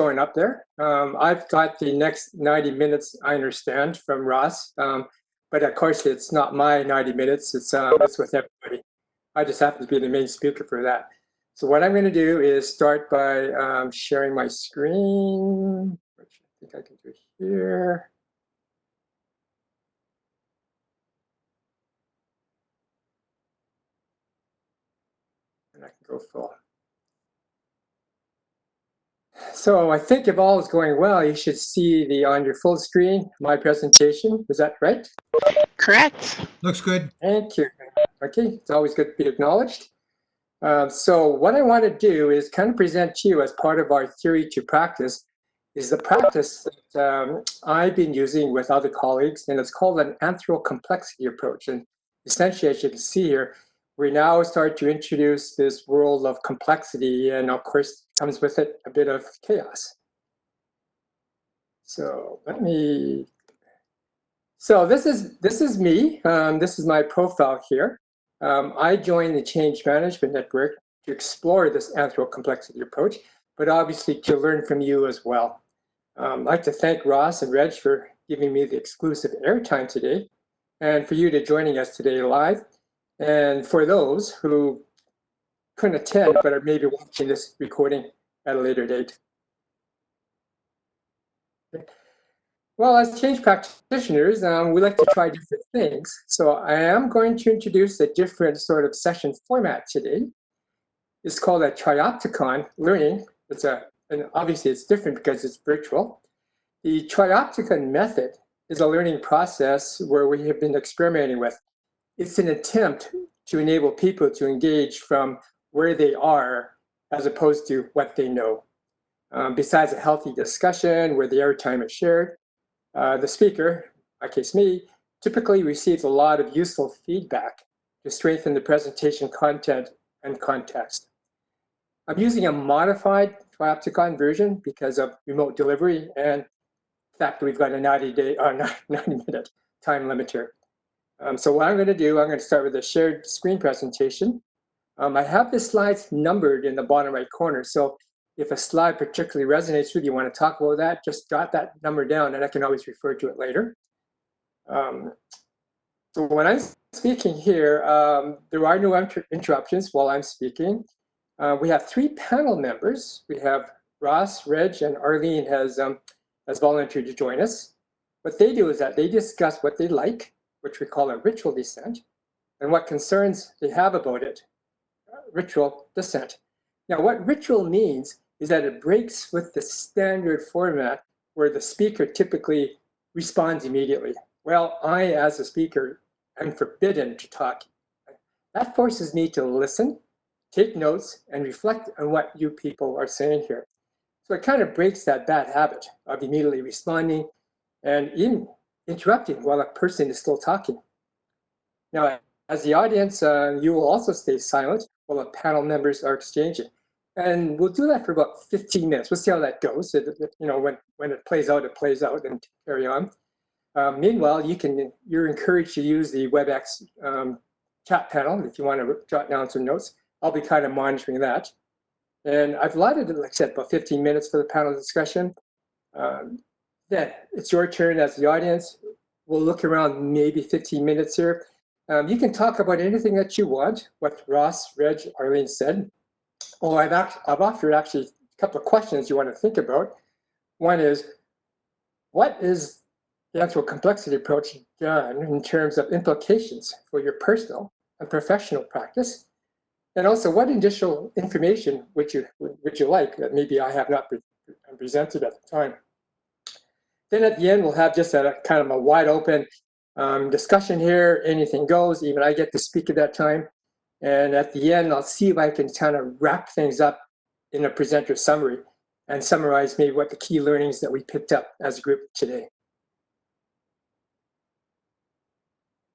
showing up there. I've got the next 90 minutes, I understand, from Ross, but of course it's not my 90 minutes, it's with everybody. I just happen to be the main speaker for that. So what I'm going to do is start by sharing my screen, which I think I can do here. And I can go full. So I think if all is going well, you should see on your full screen, my presentation. Is that right? Correct. Looks good. Thank you. Okay, it's always good to be acknowledged. So what I want to do is kind of present to you as part of our theory to practice is the practice that I've been using with other colleagues, and it's called an anthro-complexity approach. And essentially, as you can see here, we now start to introduce this world of complexity, and of course, comes with it a bit of chaos. So So this is me. This is my profile here. I joined the Change Management Network to explore this anthro-complexity approach, but obviously to learn from you as well. I'd like to thank Ross and Reg for giving me the exclusive airtime today, and for you to joining us today live, and for those who couldn't attend but are maybe watching this recording at a later date. Okay. Well, as change practitioners, we like to try different things. So I am going to introduce a different sort of session format today. It's called a triopticon learning. And obviously it's different because it's virtual. The triopticon method is a learning process where we have been experimenting with. It's an attempt to enable people to engage from where they are as opposed to what they know. Besides a healthy discussion where the airtime is shared, the speaker, in my case me, typically receives a lot of useful feedback to strengthen the presentation content and context. I'm using a modified triopticon version because of remote delivery and the fact that we've got a 90-minute time limiter. So what I'm going to do, I'm going to start with a shared screen presentation. I have the slides numbered in the bottom right corner. So if a slide particularly resonates with you, want to talk about that, just jot that number down and I can always refer to it later. So when I'm speaking here, there are no interruptions while I'm speaking. We have 3 panel members. We have Ross, Reg, and Arlene has volunteered to join us. What they do is that they discuss what they like, which we call a ritual dissent, and what concerns they have about it, ritual dissent. Now, what ritual means is that it breaks with the standard format where the speaker typically responds immediately. Well, I, as a speaker, am forbidden to talk. That forces me to listen, take notes, and reflect on what you people are saying here. So it kind of breaks that bad habit of immediately responding and even interrupting while a person is still talking. Now, as the audience, you will also stay silent while the panel members are exchanging. And we'll do that for about 15 minutes. We'll see how that goes. When it plays out and carry on. Meanwhile, you're encouraged to use the WebEx chat panel if you want to jot down some notes. I'll be kind of monitoring that. And I've allotted, like I said, about 15 minutes for the panel discussion. Then it's your turn as the audience. We'll look around maybe 15 minutes here. You can talk about anything that you want, what Ross, Reg, Arlene said. Oh, I've offered actually a couple of questions you want to think about. One is, what is the actual complexity approach done in terms of implications for your personal and professional practice? And also, what additional information would you like that maybe I have not presented at the time? Then at the end, we'll have just a kind of a wide open discussion here. Anything goes, even I get to speak at that time. And at the end, I'll see if I can kind of wrap things up in a presenter summary and summarize maybe what the key learnings that we picked up as a group today.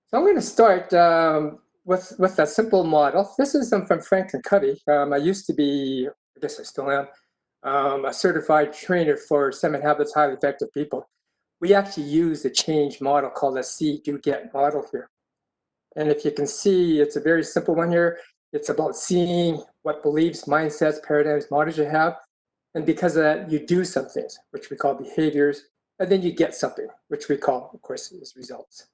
So I'm going to start with a simple model. This is from Franklin Covey. I used to be, I guess I still am, a certified trainer for 7 Habits Highly Effective People. We actually use a change model called a see, do, get model here. And if you can see, it's a very simple one here. It's about seeing what beliefs, mindsets, paradigms, models you have, And because of that, you do some things, which we call behaviors, and then you get something, which we call, of course, is results.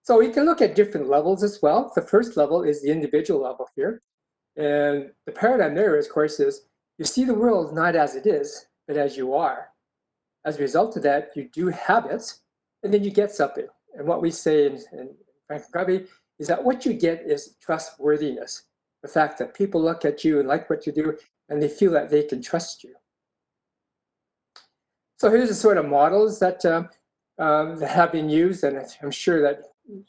So we can look at different levels as well. The first level is the individual level here. And the paradigm there, of course, is you see the world not as it is, but as you are. As a result of that, you do habits, and then you get something. And what we say in Franklin is that what you get is trustworthiness. The fact that people look at you and like what you do, and they feel that they can trust you. So here's the sort of models that have been used, and I'm sure that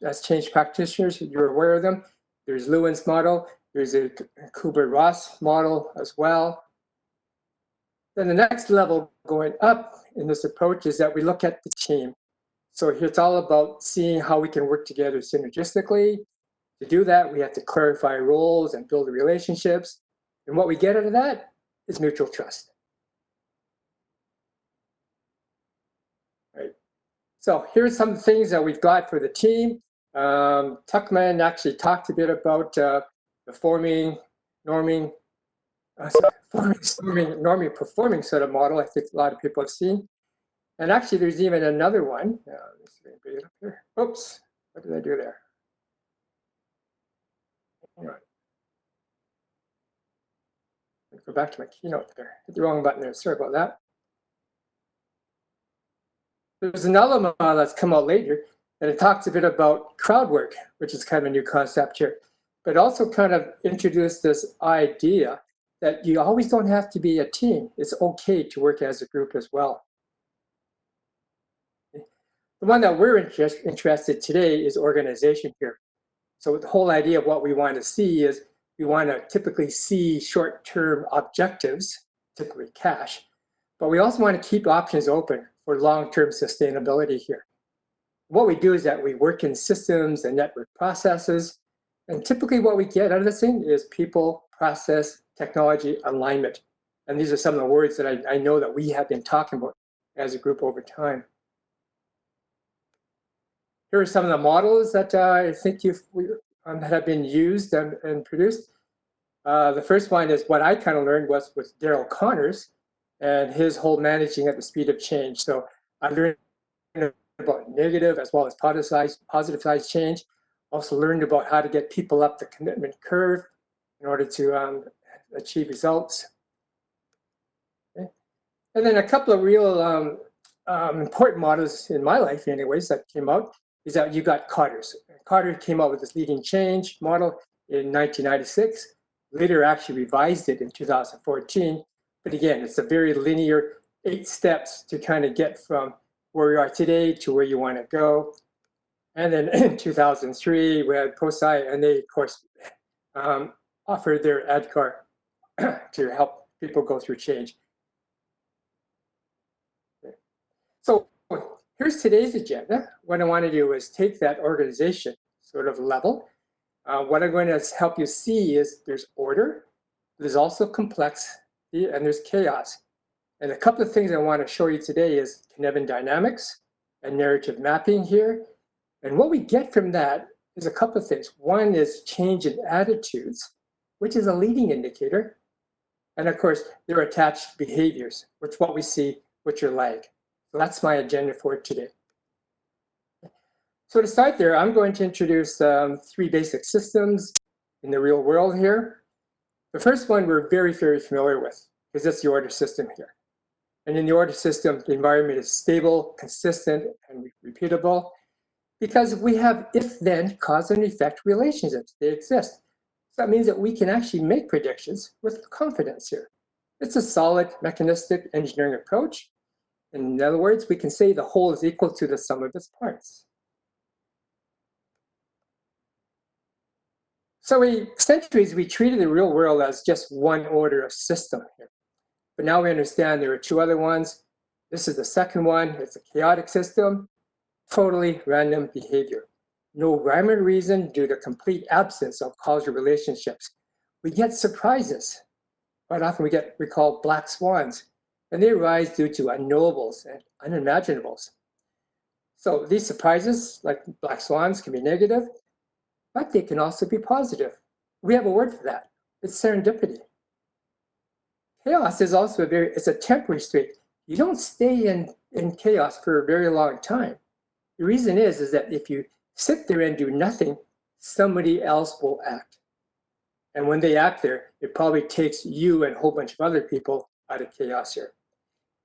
as change practitioners, you're aware of them. There's Lewin's model. There's a Kubler-Ross model as well. Then the next level going up in this approach is that we look at the team. So here it's all about seeing how we can work together synergistically. To do that, we have to clarify roles and build relationships. And what we get out of that is mutual trust. Right. So here's some things that we've got for the team. Tuckman actually talked a bit about the forming, norming, norming, performing sort of model. I think a lot of people have seen. And actually, there's even another one. Let's bring it up here. Oops, what did I do there? All right. Go back to my keynote there. Hit the wrong button there. Sorry about that. There's another model that's come out later, and it talks a bit about crowd work, which is kind of a new concept here, but also kind of introduced this idea that you always don't have to be a team. It's okay to work as a group as well. The one that we're interested today is organization here. So the whole idea of what we want to see is we want to typically see short-term objectives, typically cash, but we also want to keep options open for long-term sustainability here. What we do is that we work in systems and network processes, and typically what we get out of this thing is people, process, technology, alignment. And these are some of the words that I know that we have been talking about as a group over time. Here are some of the models that I think have been used and produced. The first one is what I kind of learned was with Daryl Connors and his whole managing at the speed of change. So I learned about negative as well as positive change. Also learned about how to get people up the commitment curve in order to achieve results. Okay. And then a couple of real important models in my life anyways that came out is that you got Carter's. Carter came out with this leading change model in 1996. Later actually revised it in 2014. But again, it's a very linear 8 steps to kind of get from where we are today to where you want to go. And then in 2003, we had POSI, and they, of course, offered their ADCAR to help people go through change. So here's today's agenda. What I want to do is take that organization sort of level. What I'm going to help you see is there's order, there's also complexity, and there's chaos. And a couple of things I want to show you today is Cynefin dynamics and narrative mapping here. And what we get from that is a couple of things. One is change in attitudes, which is a leading indicator. And of course, there are attached behaviors, which what we see, which are lag. So that's my agenda for today. So to start there, I'm going to introduce 3 basic systems in the real world here. The first one we're very, very familiar with, because it's the order system here. And in the order system, the environment is stable, consistent, and repeatable, because we have if-then cause and effect relationships. They exist. So that means that we can actually make predictions with confidence here. It's a solid mechanistic engineering approach. In other words, we can say the whole is equal to the sum of its parts. So centuries, we treated the real world as just one order of system here. But now we understand there are 2 other ones. This is the second one. It's a chaotic system, totally random behavior. No rhyme or reason due to complete absence of causal relationships. We get surprises. Quite often we call black swans, and they arise due to unknowables and unimaginables. So these surprises, like black swans, can be negative, but they can also be positive. We have a word for that. It's serendipity. Chaos is also it's a temporary state. You don't stay in chaos for a very long time. The reason is that if you sit there and do nothing, somebody else will act. And when they act there, it probably takes you and a whole bunch of other people out of chaos here.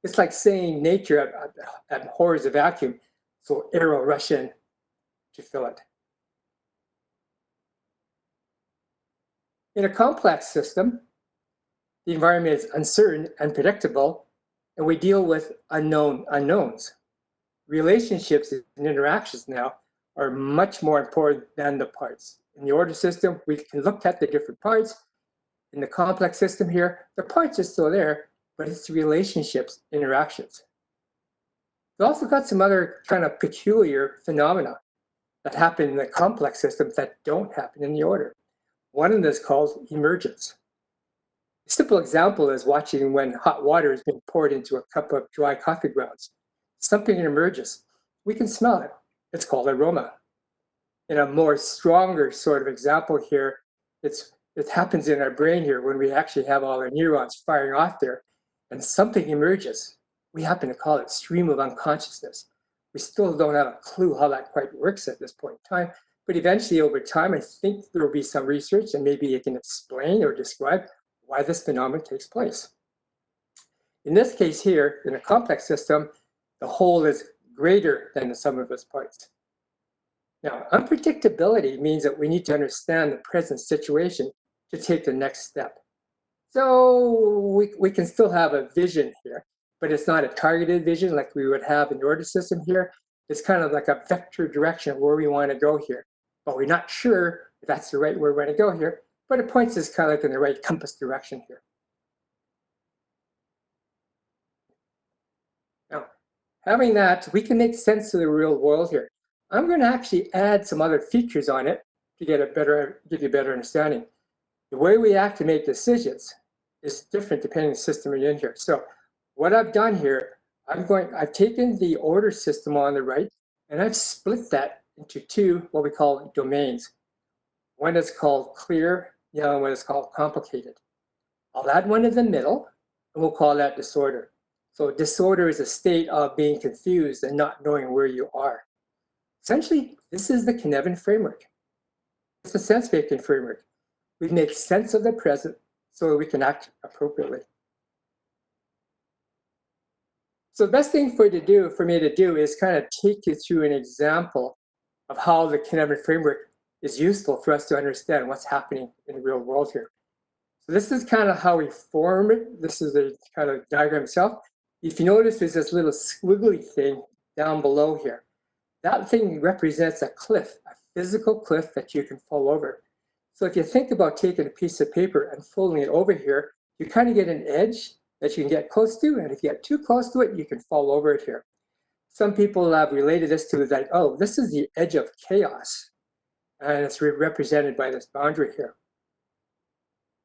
It's like saying nature abhors a vacuum, so air will rush in to fill it. In a complex system, the environment is uncertain, unpredictable, and we deal with unknowns. Relationships and interactions now are much more important than the parts. In the order system, we can look at the different parts. In the complex system here, the parts are still there, but it's the relationships, interactions. We've also got some other kind of peculiar phenomena that happen in the complex systems that don't happen in the order. One of them is called emergence. A simple example is watching when hot water is being poured into a cup of dry coffee grounds. Something emerges. We can smell it. It's called aroma. In a more stronger sort of example here, it happens in our brain here when we actually have all our neurons firing off there and something emerges. We happen to call it stream of unconsciousness. We still don't have a clue how that quite works at this point in time, but eventually over time, I think there will be some research and maybe it can explain or describe why this phenomenon takes place. In this case here, in a complex system, the whole is greater than the sum of its parts. Now, unpredictability means that we need to understand the present situation to take the next step. So we can still have a vision here, but it's not a targeted vision like we would have in the order system here. It's kind of like a vector direction of where we want to go here, but we're not sure if that's the right where we're going to go here, but it points us kind of like in the right compass direction here. Now, having that, we can make sense of the real world here. I'm going to actually add some other features on it to give you a better understanding. The way we act to make decisions is different depending on the system you're in here. So what I've done here, I've taken the order system on the right and I've split that into two, what we call domains. One is called clear, the other one is called complicated. I'll add one in the middle and we'll call that disorder. So disorder is a state of being confused and not knowing where you are. Essentially, this is the Cynefin Framework. It's a sense-making framework. We make sense of the present so we can act appropriately. So the best thing for me to do is kind of take you through an example of how the Cynefin Framework is useful for us to understand what's happening in the real world here. So this is kind of how we form it. This is the kind of diagram itself. If you notice, there's this little squiggly thing down below here. That thing represents a cliff, a physical cliff that you can fall over. So if you think about taking a piece of paper and folding it over here, you kind of get an edge that you can get close to, and if you get too close to it, you can fall over it here. Some people have related this to like, oh, this is the edge of chaos, and it's represented by this boundary here.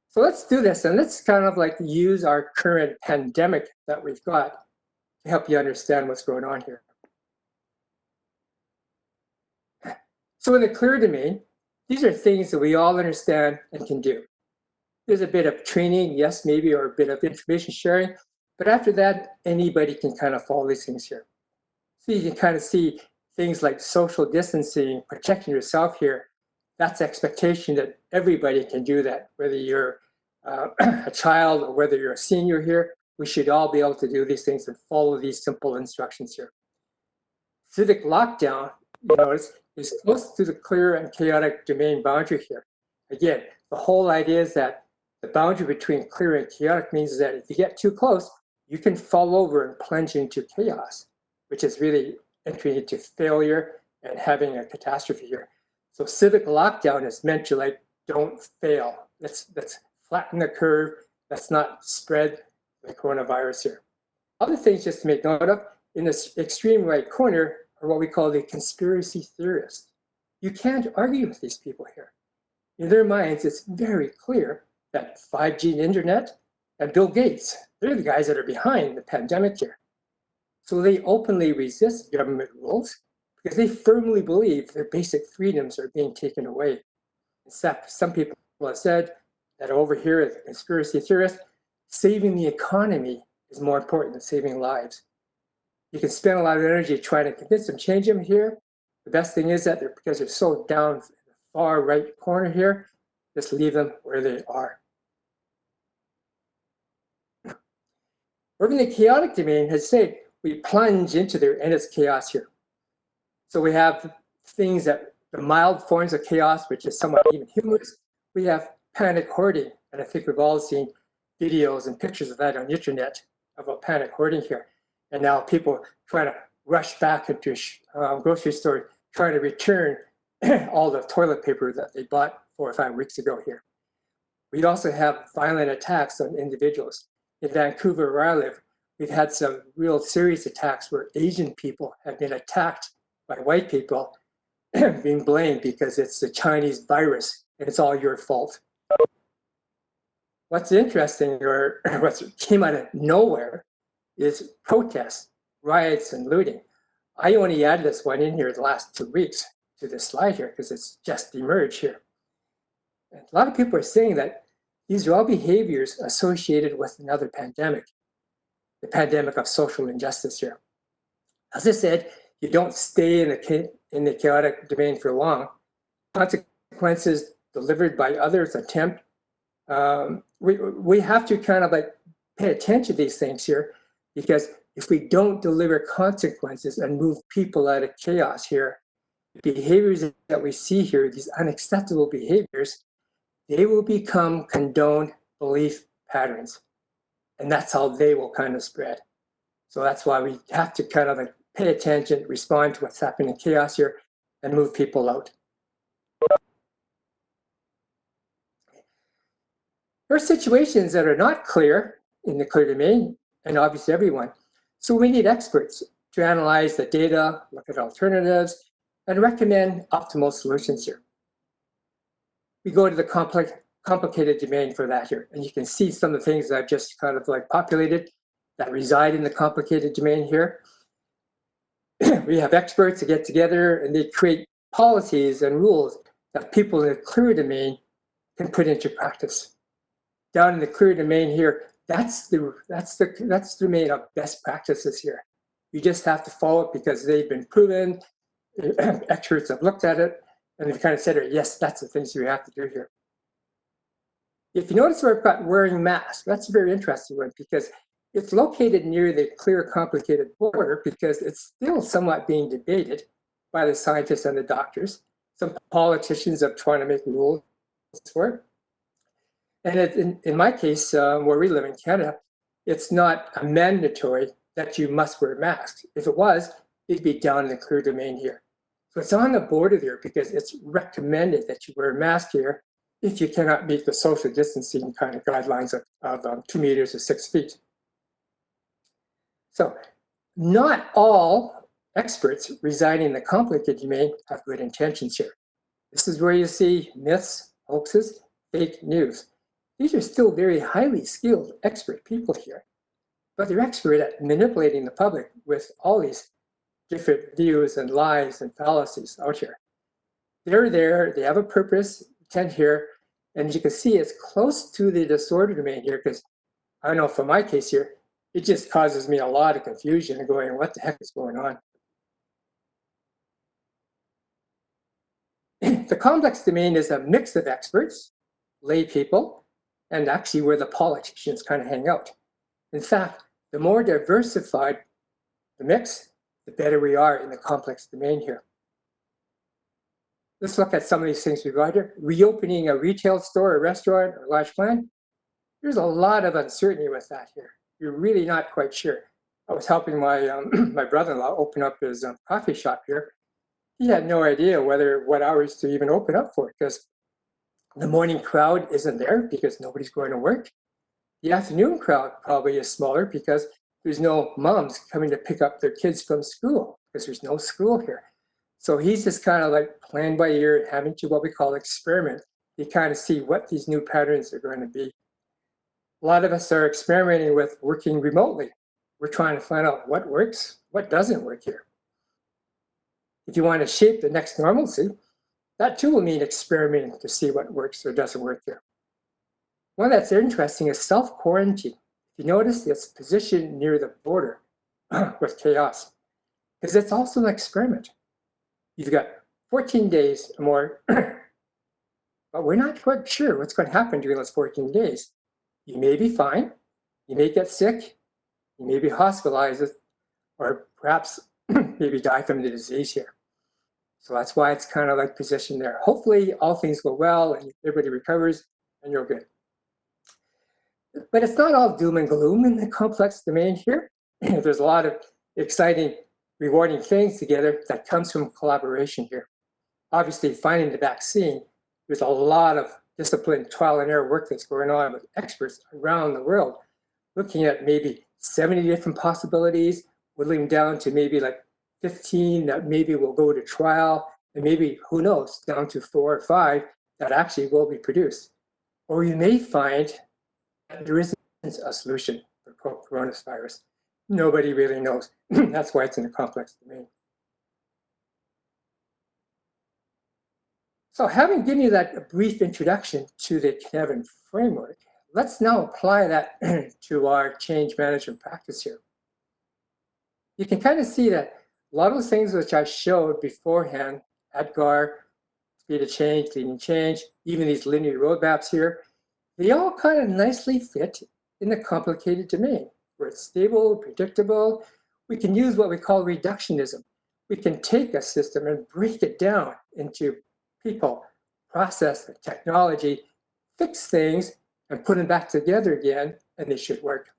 So let's do this, and let's kind of like use our current pandemic that we've got to help you understand what's going on here. So in the clear domain, these are things that we all understand and can do. There's a bit of training, yes, maybe, or a bit of information sharing, but after that, anybody can kind of follow these things here. So you can kind of see things like social distancing, protecting yourself here. That's expectation that everybody can do that, whether you're a child or whether you're a senior here. We should all be able to do these things and follow these simple instructions here. Civic lockdown, you notice, is close to the clear and chaotic domain boundary here. Again, the whole idea is that the boundary between clear and chaotic means that if you get too close, you can fall over and plunge into chaos, which is really entering into failure and having a catastrophe here. So civic lockdown is meant to like, don't fail. Let's flatten the curve. Let's not spread the coronavirus here. Other things just to make note of, in this extreme right corner are what we call the conspiracy theorists. You can't argue with these people here. In their minds, it's very clear that 5G internet and Bill Gates, they're the guys that are behind the pandemic here. So they openly resist government rules because they firmly believe their basic freedoms are being taken away. In fact, some people have said that over here, the conspiracy theorists, saving the economy is more important than saving lives. You can spend a lot of energy trying to convince them, change them here. The best thing is that because they're so down in the far right corner here, just leave them where they are. Or in the chaotic domain, as I say, we plunge into there and it's chaos here. So we have things that the mild forms of chaos, which is somewhat even humorous. We have panic hoarding, and I think we've all seen videos and pictures of that on the internet about panic hoarding here. And now people try to rush back into a grocery store, trying to return all the toilet paper that they bought 4 or 5 weeks ago here. We also have violent attacks on individuals. In Vancouver, where I live, we've had some real serious attacks where Asian people have been attacked by white people, being blamed because it's the Chinese virus and it's all your fault. What's interesting, or what came out of nowhere, is protests, riots, and looting. I only added this one in here the last 2 weeks to this slide here because it's just emerged here. And a lot of people are saying that these are all behaviors associated with another pandemic, the pandemic of social injustice here. As I said, you don't stay in the chaotic domain for long. Consequences delivered by others attempt. We have to kind of like pay attention to these things here, because if we don't deliver consequences and move people out of chaos here, behaviors that we see here, these unacceptable behaviors, they will become condoned belief patterns. And that's how they will kind of spread. So that's why we have to kind of like pay attention, respond to what's happening in chaos here, and move people out. There are situations that are not clear in the clear domain, and obviously everyone. So we need experts to analyze the data, look at alternatives, and recommend optimal solutions here. We go to the complicated domain for that here, and you can see some of the things that I've just kind of like populated that reside in the complicated domain here. We have experts that get together and they create policies and rules that people in the clear domain can put into practice. Down in the clear domain here, that's the domain of best practices here. You just have to follow it because they've been proven. Experts have looked at it and they've kind of said, yes, that's the things you have to do here. If you notice where I've got wearing masks, that's a very interesting one because it's located near the clear complicated border because it's still somewhat being debated by the scientists and the doctors. Some politicians are trying to make rules for it. And in my case, where we live in Canada, it's not a mandatory that you must wear masks. If it was, it'd be down in the clear domain here. So it's on the border there because it's recommended that you wear a mask here if you cannot meet the social distancing kind of guidelines of 2 meters or 6 feet. So not all experts residing in the complicated domain have good intentions here. This is where you see myths, hoaxes, fake news. These are still very highly skilled expert people here, but they're expert at manipulating the public with all these different views and lies and fallacies out here. They're there, they have a purpose, intent here, and as you can see, it's close to the disorder domain here because I know for my case here, it just causes me a lot of confusion and going, what the heck is going on? The complex domain is a mix of experts, lay people, and actually where the politicians kind of hang out. In fact, the more diversified the mix, the better we are in the complex domain here. Let's look at some of these things we've got here. Reopening a retail store, a restaurant, or large plant. There's a lot of uncertainty with that here. You're really not quite sure. I was helping my my brother-in-law open up his coffee shop here. He had no idea what hours to even open up for because the morning crowd isn't there because nobody's going to work. The afternoon crowd probably is smaller because there's no moms coming to pick up their kids from school because there's no school here. So he's just kind of like playing by ear, having to what we call experiment. You kind of see what these new patterns are going to be. A lot of us are experimenting with working remotely. We're trying to find out what works, what doesn't work here. If you want to shape the next normalcy, that too will mean experimenting to see what works or doesn't work here. One that's interesting is self-quarantine. If you notice, it's positioned near the border with chaos, because it's also an experiment. You've got 14 days or more, but we're not quite sure what's going to happen during those 14 days. You may be fine, you may get sick, you may be hospitalized, or perhaps maybe die from the disease here. So that's why it's kind of like positioned there. Hopefully all things go well and everybody recovers and you're good. But it's not all doom and gloom in the complex domain here. There's a lot of exciting, rewarding things together that comes from collaboration here. Obviously, finding the vaccine, there's a lot of disciplined trial and error work that's going on with experts around the world, looking at maybe 70 different possibilities, whittling down to maybe like 15 that maybe will go to trial, and maybe, who knows, down to 4 or 5 that actually will be produced. Or you may find that there isn't a solution for coronavirus. Nobody really knows. That's why it's in a complex domain. So having given you that brief introduction to the Cynefin Framework, let's now apply that to our change management practice here. You can kind of see that a lot of those things which I showed beforehand, EDGAR, speed of change, leading change, even these linear roadmaps here, they all kind of nicely fit in the complicated domain where it's stable, predictable. We can use what we call reductionism. We can take a system and break it down into people, process, technology, fix things, and put them back together again, and they should work.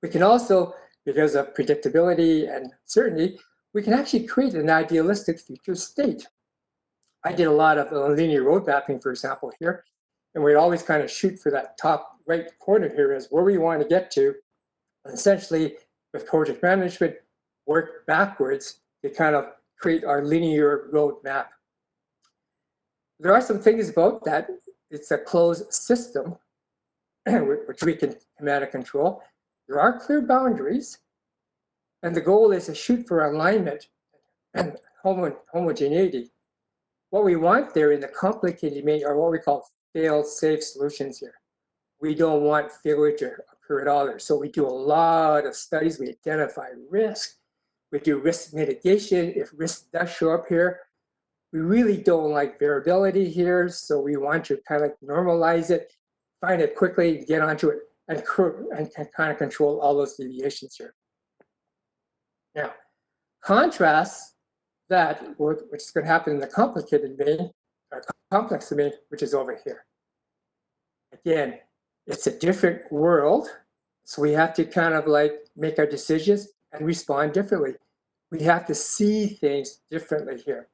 We can also, because of predictability and certainty, we can actually create an idealistic future state. I did a lot of linear road mapping, for example, here, and we'd always kind of shoot for that top right corner here as where we want to get to. And essentially, with project management, work backwards to kind of create our linear road map. There are some things about that. It's a closed system, which we can command and control. There are clear boundaries, and the goal is to shoot for alignment and homogeneity. What we want there in the complicated domain are what we call fail-safe solutions here. We don't want failure to occur at all there. So we do a lot of studies. We identify risk. We do risk mitigation if risk does show up here. We really don't like variability here, so we want to kind of normalize it, find it quickly, get onto it, and kind of control all those deviations here. Now, contrast that, which is going to happen in the complicated domain, or complex domain, which is over here. Again, it's a different world, so we have to kind of like make our decisions and respond differently. We have to see things differently here.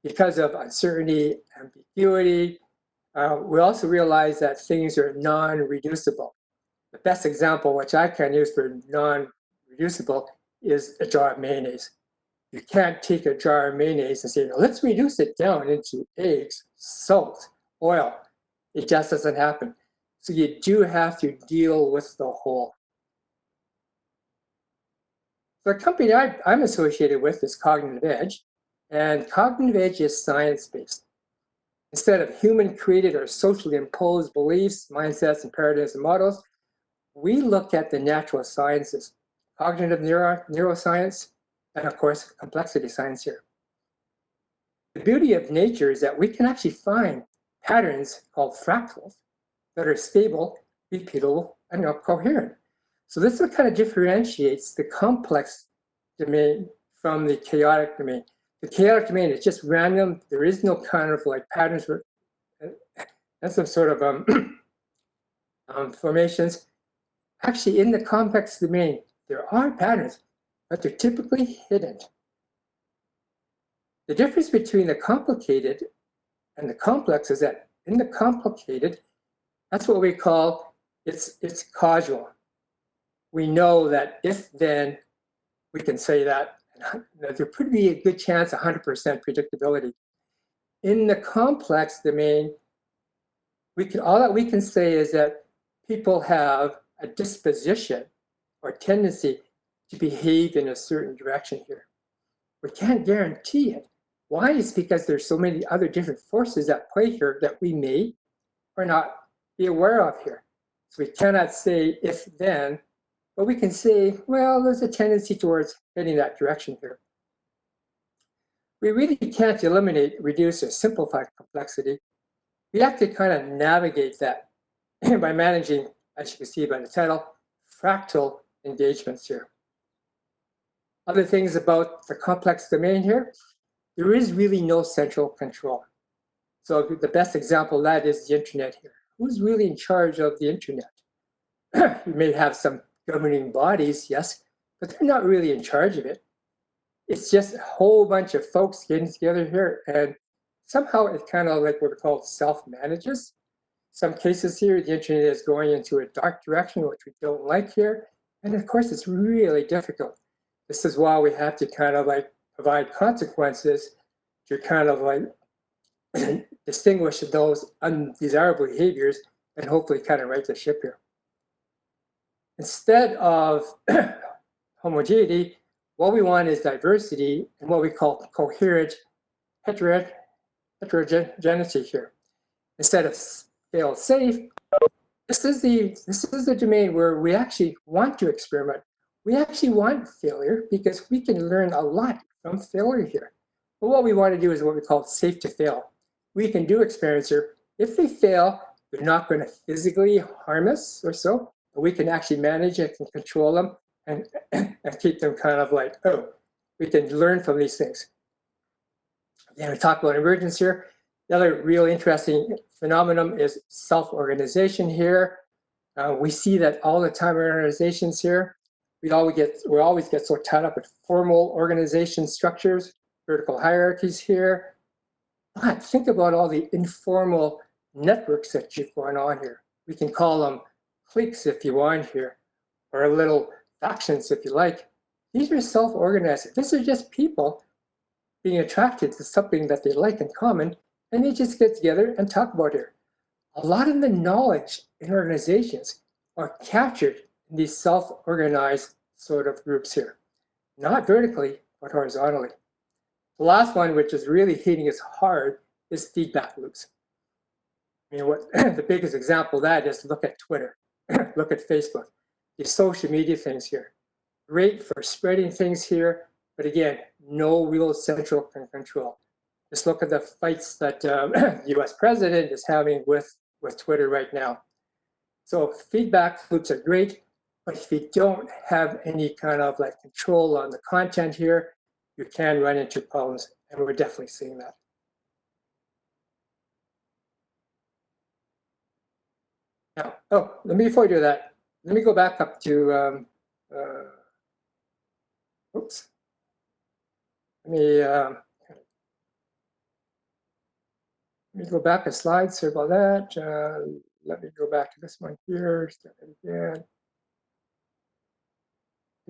Because of uncertainty, ambiguity, we also realize that things are non-reducible. The best example, which I can use for non-reducible, is a jar of mayonnaise. You can't take a jar of mayonnaise and say, let's reduce it down into eggs, salt, oil. It just doesn't happen. So you do have to deal with the whole. The company I'm associated with is Cognitive Edge. And Cognitive Edge is science-based. Instead of human-created or socially imposed beliefs, mindsets, and paradigms and models, we look at the natural sciences, cognitive neuroscience, and of course, complexity science here. The beauty of nature is that we can actually find patterns called fractals that are stable, repeatable, and coherent. So this is what kind of differentiates the complex domain from the chaotic domain. The chaotic domain is just random. There is no kind of like patterns and some sort of formations. Actually, in the complex domain, there are patterns, but they're typically hidden. The difference between the complicated and the complex is that in the complicated, that's what we call it's causal. We know that if then, we can say that there could be a good chance, 100% predictability. In the complex domain, all that we can say is that people have a disposition or tendency to behave in a certain direction here. We can't guarantee it. Why? It's because there's so many other different forces at play here that we may or not be aware of here. So we cannot say if then, but we can say, well, there's a tendency towards heading that direction here. We really can't eliminate, reduce, or simplify complexity. We have to kind of navigate that by managing, as you can see by the title, fractal engagements here. Other things about the complex domain here, there is really no central control. So the best example of that is the internet here. Who's really in charge of the internet? You may have some governing bodies, yes, but they're not really in charge of it. It's just a whole bunch of folks getting together here, and somehow it kind of like what we call self-manages. Some cases here, the internet is going into a dark direction, which we don't like here. And of course, it's really difficult. This is why we have to kind of like provide consequences to kind of like distinguish those undesirable behaviors and hopefully kind of right the ship here. Instead of homogeneity, what we want is diversity and what we call coherent heterogeneity here. Instead of fail safe, this is the domain where we actually want to experiment. We actually want failure because we can learn a lot from failure here. But what we want to do is what we call safe to fail. We can do experiments here. If they fail, they're not going to physically harm us or so, but we can actually manage it and control them and keep them kind of like, oh, we can learn from these things. Then we talk about emergence here. The other real interesting phenomenon is self-organization here. We see that all the time in organizations here. We always get so tied up with formal organization structures, vertical hierarchies here. But think about all the informal networks that you've going on here. We can call them cliques if you want here, or little factions if you like. These are self-organized. This is just people being attracted to something that they like in common, and they just get together and talk about it. A lot of the knowledge in organizations are captured in these self-organized sort of groups here, not vertically, but horizontally. The last one, which is really hitting us hard, is feedback loops. I mean, what the biggest example of that is look at Twitter, look at Facebook, these social media things here. Great for spreading things here, but again, no real central control. Just look at the fights that the US president is having with Twitter right now. So feedback loops are great, but if you don't have any kind of like control on the content here, you can run into problems, and we're definitely seeing that. Now, before I do that, let me go back up to, oops. Let me go back a slide, sorry about that. Let me go back to this one here, start it again.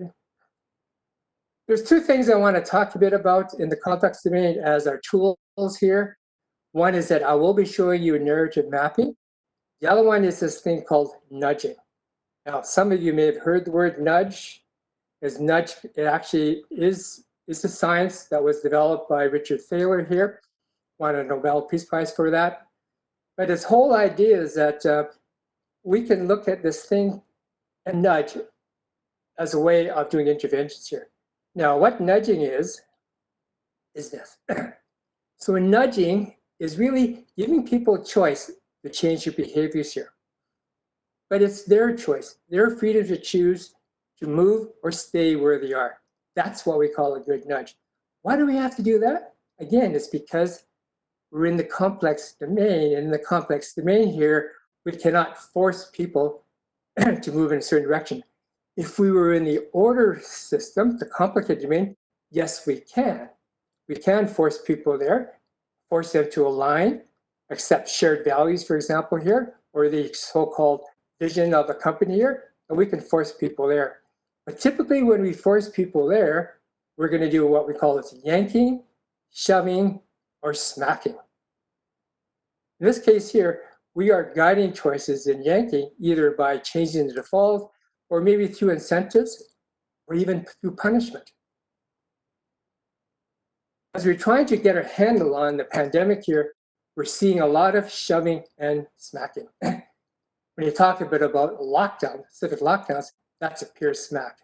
Okay. There's two things I want to talk a bit about in the complex domain as our tools here. One is that I will be showing you narrative mapping. The other one is this thing called nudging. Now, some of you may have heard the word nudge. Because nudge, it actually is a science that was developed by Richard Thaler here, won a Nobel Peace Prize for that. But his whole idea is that we can look at this thing and nudge as a way of doing interventions here. Now, what nudging is this. So nudging is really giving people a choice to change their behaviors here. But it's their choice, their freedom to choose to move or stay where they are. That's what we call a good nudge. Why do we have to do that? Again, it's because we're in the complex domain, and in the complex domain here, we cannot force people to move in a certain direction. If we were in the order system, the complicated domain, yes, we can. We can force people there, force them to align, accept shared values, for example, here, or the so-called vision of a company here, and we can force people there. But typically when we force people there, we're going to do what we call yanking, shoving, or smacking. In this case here, we are guiding choices in yanking either by changing the default or maybe through incentives or even through punishment. As we're trying to get a handle on the pandemic here, we're seeing a lot of shoving and smacking. When you talk a bit about lockdown, specific lockdowns, that's a pure smack.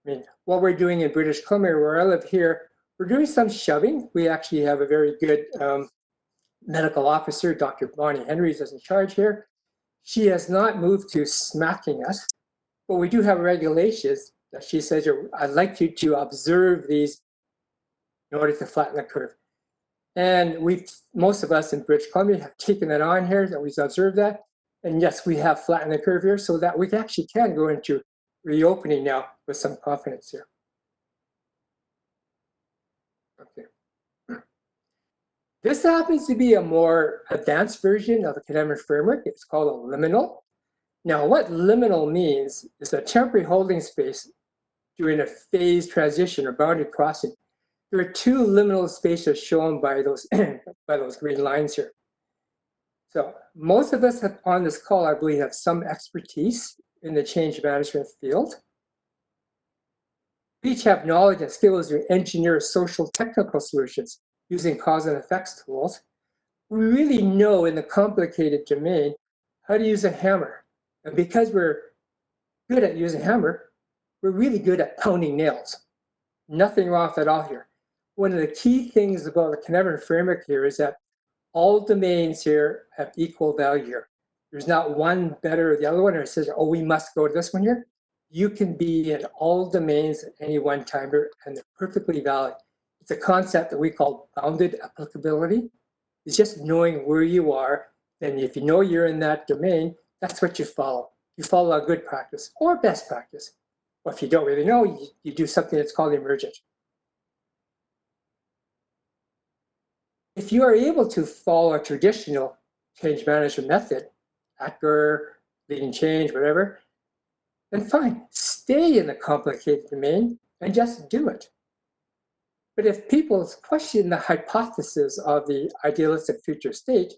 I mean, what we're doing in British Columbia, where I live here, we're doing some shoving. We actually have a very good medical officer, Dr. Bonnie Henrys, is in charge here. She has not moved to smacking us, but we do have regulations that she says, I'd like you to observe these in order to flatten the curve. And most of us in British Columbia have taken it on here, that we've observed that. And yes, we have flattened the curve here so that we actually can go into reopening now with some confidence here. Okay. This happens to be a more advanced version of the Cynefin Framework. It's called a liminal. Now, what liminal means is a temporary holding space during a phase transition or boundary crossing. There are two liminal spaces shown by those green lines here. So most of us on this call, I believe, have some expertise in the change management field. We each have knowledge and skills to engineer social technical solutions using cause and effects tools. We really know in the complicated domain how to use a hammer. And because we're good at using a hammer, we're really good at pounding nails. Nothing wrong with it all here. One of the key things about the Cynefin Framework here is that all domains here have equal value here. There's not one better or the other one, or it says, oh, we must go to this one here. You can be in all domains at any one time, and they're perfectly valid. It's a concept that we call bounded applicability. It's just knowing where you are, and if you know you're in that domain, that's what you follow. You follow a good practice or best practice. Or if you don't really know, you do something that's called emergent. If you are able to follow a traditional change management method, ACR, leading change, whatever, then fine, stay in the complicated domain and just do it. But if people question the hypothesis of the idealistic future state,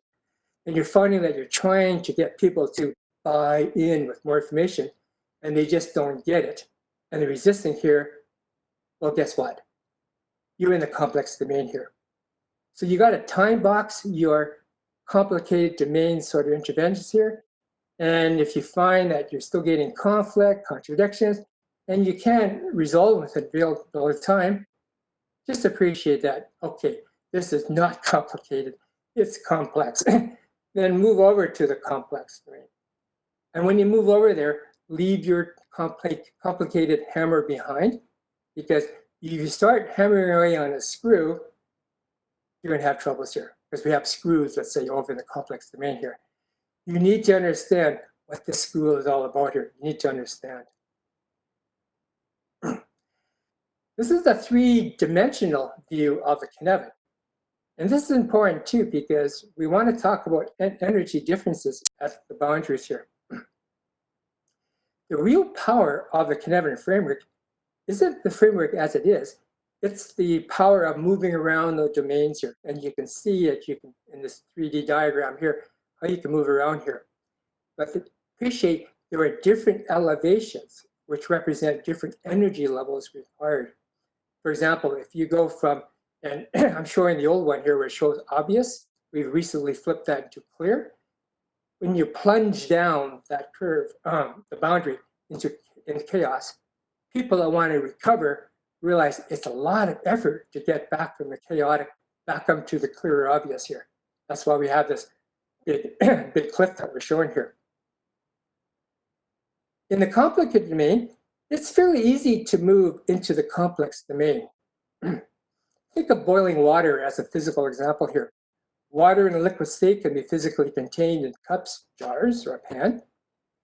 and you're finding that you're trying to get people to buy in with more information, and they just don't get it, and they're resisting here, well, guess what? You're in the complex domain here. So you got to time box your complicated domain sort of interventions here. And if you find that you're still getting conflict, contradictions, and you can't resolve with it real time, just appreciate that, okay, this is not complicated, it's complex. Then move over to the complex domain. And when you move over there, leave your complicated hammer behind, because if you start hammering away on a screw, you're going to have troubles here, because we have screws, let's say, over in the complex domain here. You need to understand what the screw is all about here. You need to understand. This is a three-dimensional view of the Cynefin. And this is important too, because we want to talk about energy differences at the boundaries here. The real power of the Cynefin framework isn't the framework as it is. It's the power of moving around the domains here. And you can see it in this 3D diagram here, how you can move around here. But appreciate there are different elevations which represent different energy levels required. For example, if you go from, and I'm showing the old one here where it shows obvious, we've recently flipped that to clear. When you plunge down that curve, the boundary into chaos, people that want to recover realize it's a lot of effort to get back from the chaotic back up to the clearer obvious here. That's why we have this big, big cliff that we're showing here. In the complicated domain, it's fairly easy to move into the complex domain. Think of boiling water as a physical example here. Water in a liquid state can be physically contained in cups, jars, or a pan.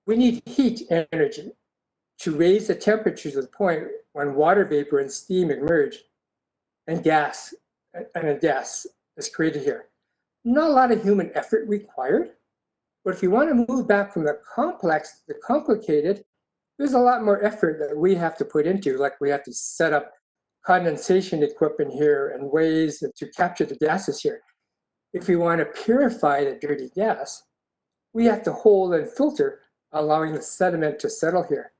We need heat energy to raise the temperature to the point when water vapor and steam emerge and gas is created here. Not a lot of human effort required, but if you want to move back from the complex to the complicated, there's a lot more effort that we have to put into, like we have to set up condensation equipment here and ways to capture the gases here. If we want to purify the dirty gas, we have to hold and filter, allowing the sediment to settle here.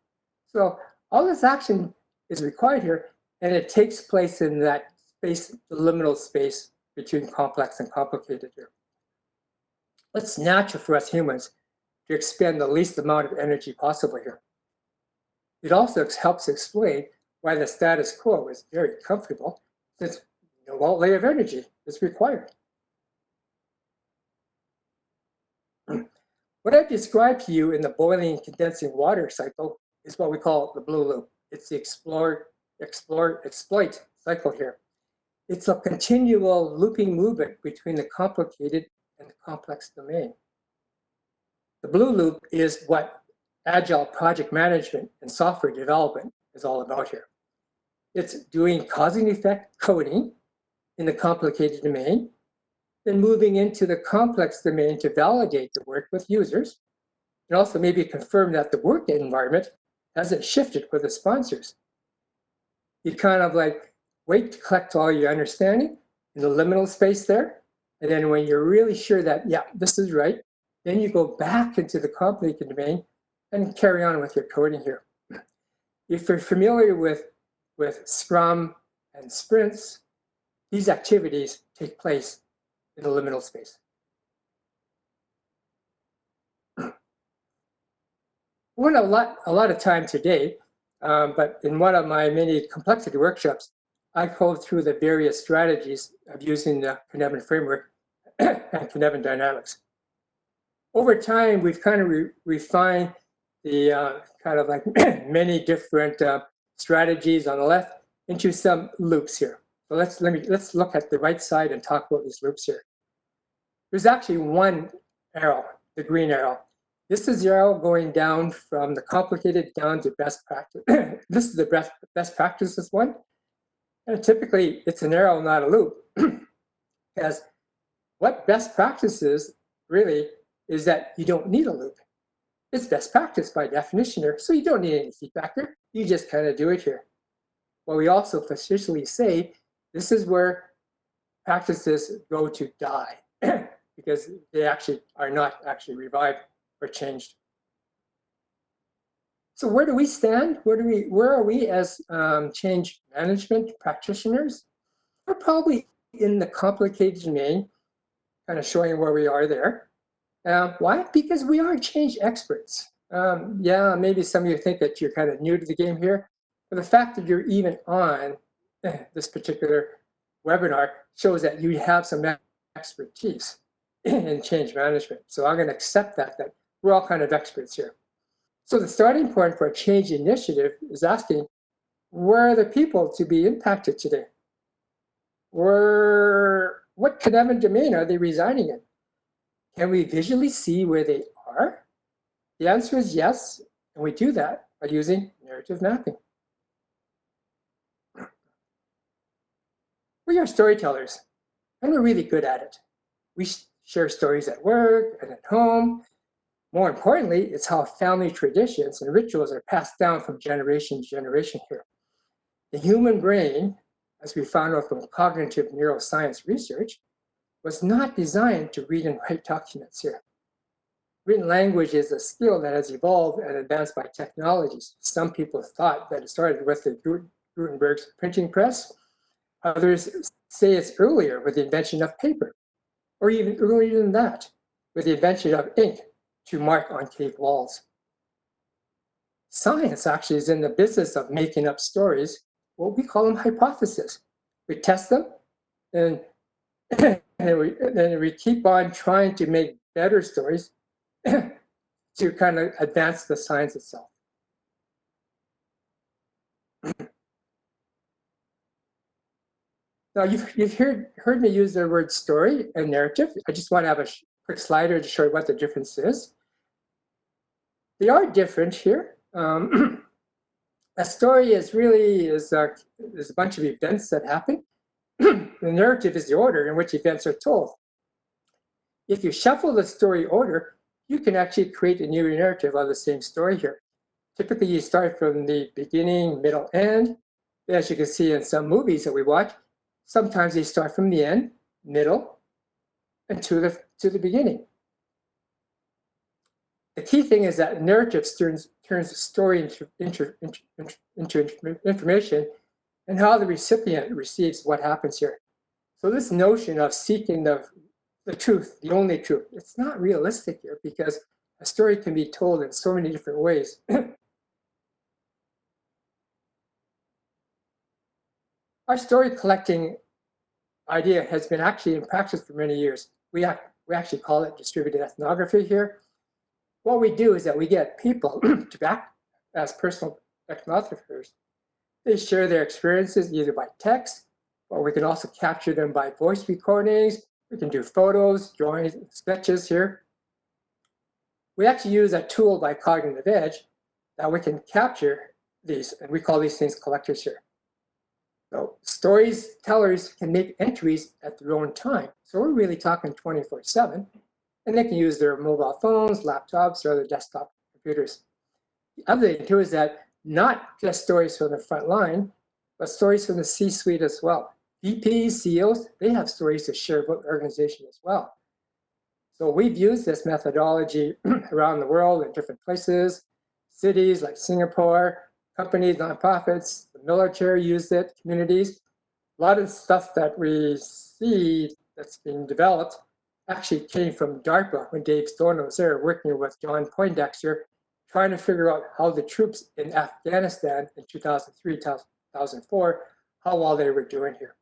So all this action is required here, and it takes place in that space, the liminal space between complex and complicated here. It's natural for us humans to expend the least amount of energy possible here. It also helps explain why the status quo is very comfortable, since no outlay of energy is required. What I've described to you in the boiling and condensing water cycle is what we call the blue loop. It's the exploit cycle here. It's a continual looping movement between the complicated and the complex domain. The blue loop is what agile project management and software development is all about here. It's doing cause and effect coding in the complicated domain, then moving into the complex domain to validate the work with users, and also maybe confirm that the work environment hasn't shifted for the sponsors. You kind of like wait to collect all your understanding in the liminal space there, and then when you're really sure that, yeah, this is right, then you go back into the complicated domain and carry on with your coding here. If you're familiar with Scrum and sprints, these activities take place in the liminal space. We went a lot of time today, but in one of my many complexity workshops, I go through the various strategies of using the Cynefin Framework and Cynefin dynamics. Over time, we've kind of refined the kind of like many different strategies on the left into some loops here. So let's look at the right side and talk about these loops here. There's actually one arrow, the green arrow. This is the arrow going down from the complicated down to best practice. This is the best practices one. And typically, it's an arrow, not a loop. Because what best practices really is that you don't need a loop. It's best practice by definition here, so you don't need any feedback here. You just kind of do it here. Well, we also facetiously say this is where practices go to die because they actually are not actually revived or changed. So where do we stand? Where are we as change management practitioners? We're probably in the complicated domain, kind of showing where we are there. Why? Because we are change experts. Yeah, maybe some of you think that you're kind of new to the game here, but the fact that you're even on this particular webinar shows that you have some expertise in change management. So I'm going to accept that we're all kind of experts here. So the starting point for a change initiative is asking, where are the people to be impacted today? What Cynefin domain are they residing in? Can we visually see where they are? The answer is yes, and we do that by using narrative mapping. We are storytellers, and we're really good at it. We share stories at work and at home. More importantly, it's how family traditions and rituals are passed down from generation to generation here. The human brain, as we found out from cognitive neuroscience research, was not designed to read and write documents here. Written language is a skill that has evolved and advanced by technologies. Some people thought that it started with the Gutenberg's printing press. Others say it's earlier with the invention of paper, or even earlier than that, with the invention of ink to mark on cave walls. Science actually is in the business of making up stories. Well, we call them hypotheses. We test them, and we keep on trying to make better stories to kind of advance the science itself. Now, you've heard me use the word story and narrative. I just want to have a quick slider to show you what the difference is. They are different here. A story is really a bunch of events that happen. The narrative is the order in which events are told. If you shuffle the story order, you can actually create a new narrative of the same story here. Typically, you start from the beginning, middle, end. As you can see in some movies that we watch, sometimes they start from the end, middle, and to the beginning. The key thing is that narrative turns the story into information and how the recipient receives what happens here. So this notion of seeking the truth, the only truth, it's not realistic here because a story can be told in so many different ways. Our story collecting idea has been actually in practice for many years. We actually call it distributed ethnography here. What we do is that we get people to act as personal ethnographers. They share their experiences either by text, or we can also capture them by voice recordings. We can do photos, drawings, sketches here. We actually use a tool by Cognitive Edge that we can capture these, and we call these things collectors here. So storytellers can make entries at their own time. So we're really talking 24/7, and they can use their mobile phones, laptops, or other desktop computers. The other thing too is that not just stories from the front line, but stories from the C-suite as well. VPs, CEOs, they have stories to share about the organization as well. So we've used this methodology around the world in different places, cities like Singapore, companies, nonprofits, the military used it, communities. A lot of stuff that we see that's being developed actually came from DARPA when Dave Stone was there working with John Poindexter, trying to figure out how the troops in Afghanistan in 2003, 2004, how well they were doing here.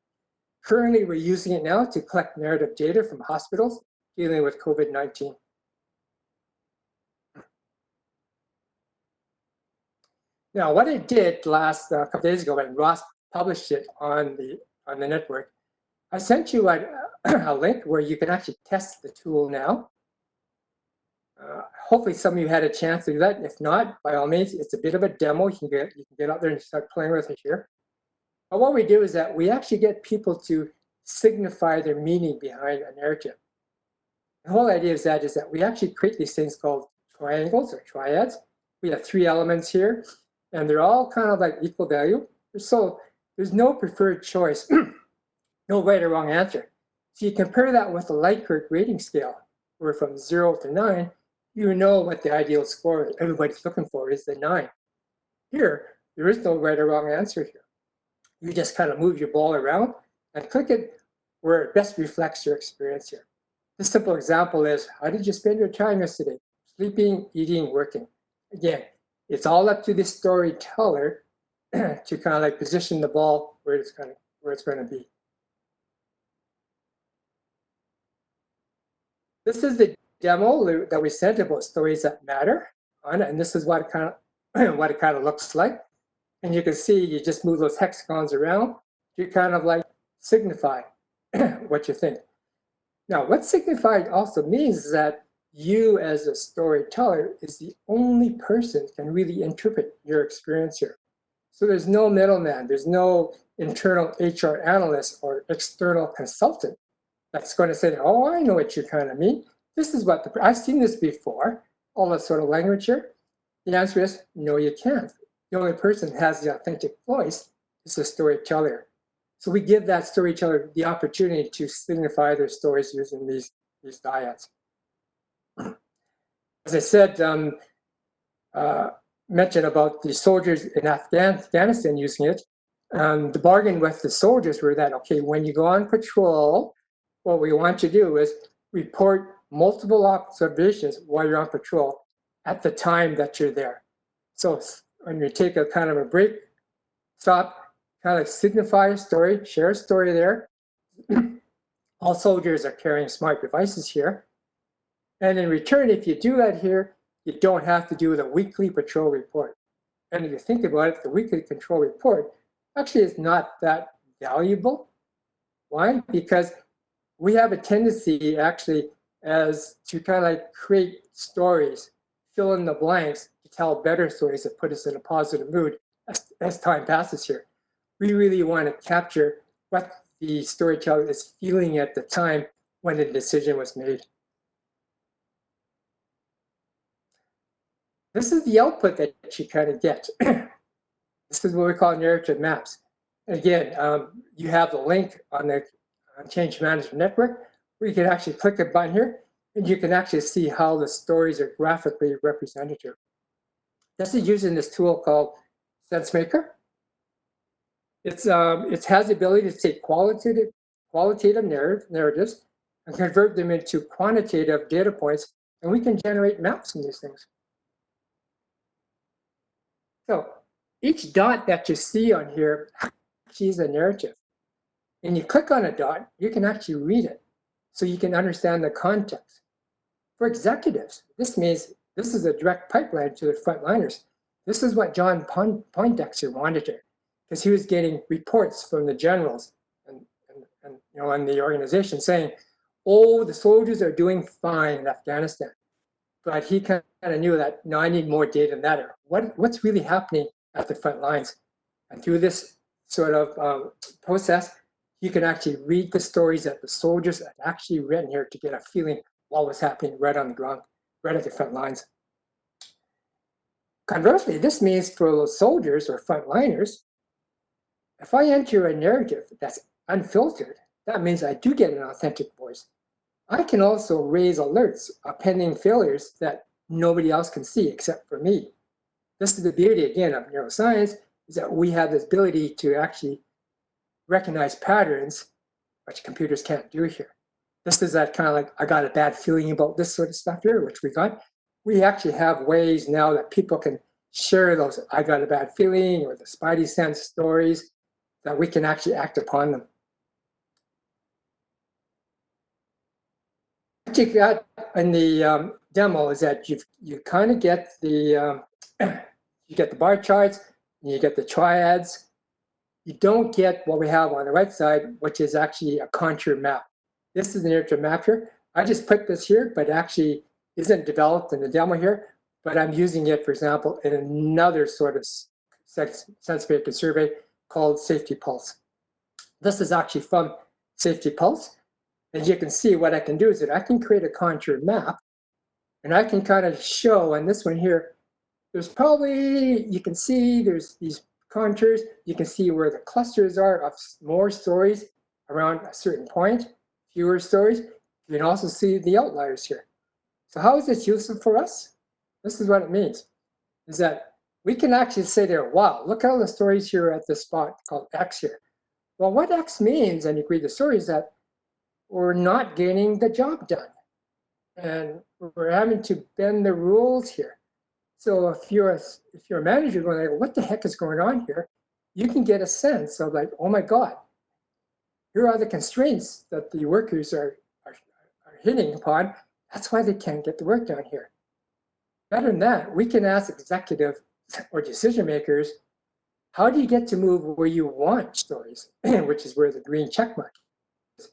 Currently, we're using it now to collect narrative data from hospitals dealing with COVID-19. Now, what I did last couple days ago when Ross published it on the network, I sent you a link where you can actually test the tool now. Hopefully some of you had a chance to do that. If not, by all means, it's a bit of a demo. You can get out there and start playing with it here. But what we do is that we actually get people to signify their meaning behind a narrative. The whole idea is that we actually create these things called triangles or triads. We have 3 elements here, and they're all kind of like equal value. So there's no preferred choice, no right or wrong answer. So you compare that with the Likert rating scale, where from 0 to 9, you know what the ideal score everybody's looking for is the 9. Here, there is no right or wrong answer here. You just kind of move your ball around and click it where it best reflects your experience here. A simple example is, how did you spend your time yesterday? Sleeping, eating, working. Again, it's all up to the storyteller to kind of like position the ball where it's going to be. This is the demo that we sent about stories that matter on it, and this is what it kind of looks like. And you can see you just move those hexagons around to kind of like signify what you think. Now, what signified also means is that you as a storyteller is the only person can really interpret your experience here. So there's no middleman, there's no internal HR analyst or external consultant that's going to say, oh, I know what you kind of mean. This is what I've seen this before, all that sort of language here. The answer is no, you can't. The only person who has the authentic voice is the storyteller. So we give that storyteller the opportunity to signify their stories using these dyads. As I said, mentioned about the soldiers in Afghanistan using it. The bargain with the soldiers were that, okay, when you go on patrol, what we want you to do is report multiple observations while you're on patrol at the time that you're there. So when you take a kind of a break, stop, kind of signify a story, share a story there. All soldiers are carrying smart devices here. And in return, if you do that here, you don't have to do the weekly patrol report. And if you think about it, the weekly control report actually is not that valuable. Why? Because we have a tendency actually as to kind of like create stories, fill in the blanks to tell better stories that put us in a positive mood as time passes here. We really want to capture what the storyteller is feeling at the time when the decision was made. This is the output that you kind of get. This is what we call narrative maps. And again, you have the link on the Change Management Network, where you can actually click a button here, and you can actually see how the stories are graphically represented here. This is using this tool called SenseMaker. It has the ability to take qualitative narratives and convert them into quantitative data points and we can generate maps from these things. So each dot that you see on here actually is a narrative. And you click on a dot, you can actually read it, so you can understand the context. For executives, this means this is a direct pipeline to the frontliners. This is what John Poindexter wanted here, because he was getting reports from the generals and the organization saying, oh, the soldiers are doing fine in Afghanistan. But he kind of knew that, no, I need more data than that. What's really happening at the front lines? And through this sort of process, you can actually read the stories that the soldiers had actually written here to get a feeling what was happening right on the ground, right at the front lines. Conversely, this means for those soldiers or frontliners, if I enter a narrative that's unfiltered, that means I do get an authentic voice. I can also raise alerts of pending failures that nobody else can see except for me. This is the beauty, again, of neuroscience, is that we have this ability to actually recognize patterns, which computers can't do here. This is that kind of like, I got a bad feeling about this sort of stuff here, which we got. We actually have ways now that people can share those I got a bad feeling or the spidey sense stories, that we can actually act upon them. What you got in the demo is that you kind of get the you get the bar charts and you get the triads. You don't get what we have on the right side, which is actually a contour map. This is an narrative map here. I just put this here, but actually isn't developed in the demo here. But I'm using it, for example, in another sort of sense-based survey called Safety Pulse. This is actually from Safety Pulse. And you can see what I can do is that I can create a contour map, and I can kind of show, and this one here, there's probably, you can see there's these contours, you can see where the clusters are of more stories around a certain point, fewer stories. You can also see the outliers here. So how is this useful for us? This is what it means, is that we can actually say there, wow, look at all the stories here at this spot called X here. Well, what X means, and you read the story, is that we're not getting the job done. And we're having to bend the rules here. So if you're a manager going like, what the heck is going on here? You can get a sense of like, oh my God, here are the constraints that the workers are hitting upon. That's why they can't get the work done here. Better than that, we can ask executive or decision makers, how do you get to move where you want stories, which is where the green check mark is.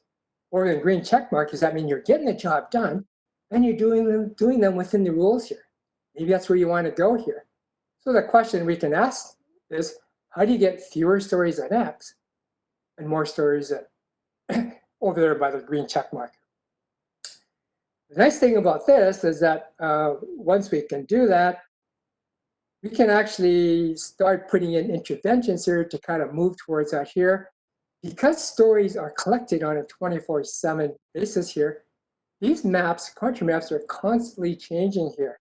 Or the green check mark, does that mean you're getting the job done and you're doing them within the rules here? Maybe that's where you want to go here. So the question we can ask is, how do you get fewer stories at X and more stories at over there by the green check mark? The nice thing about this is that once we can do that, we can actually start putting in interventions here to kind of move towards that here. Because stories are collected on a 24/7 basis here, these maps, contour maps, are constantly changing here.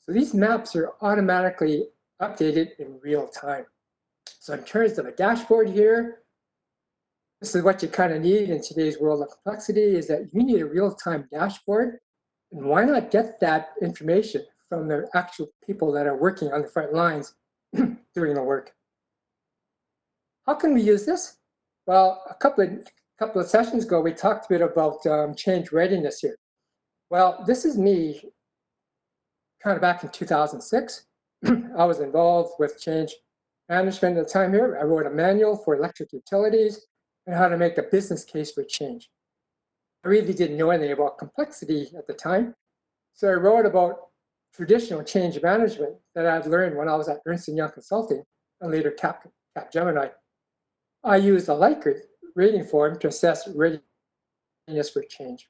So these maps are automatically updated in real time. So in terms of a dashboard here, this is what you kind of need in today's world of complexity, is that you need a real-time dashboard. And why not get that information from the actual people that are working on the front lines doing the work? How can we use this? Well, a couple of sessions ago, we talked a bit about change readiness here. Well, this is me kind of back in 2006. I was involved with change management at the time here. I wrote a manual for electric utilities and how to make a business case for change. I really didn't know anything about complexity at the time. So I wrote about traditional change management that I'd learned when I was at Ernst & Young Consulting and later Capgemini. I used a Likert rating form to assess readiness for change.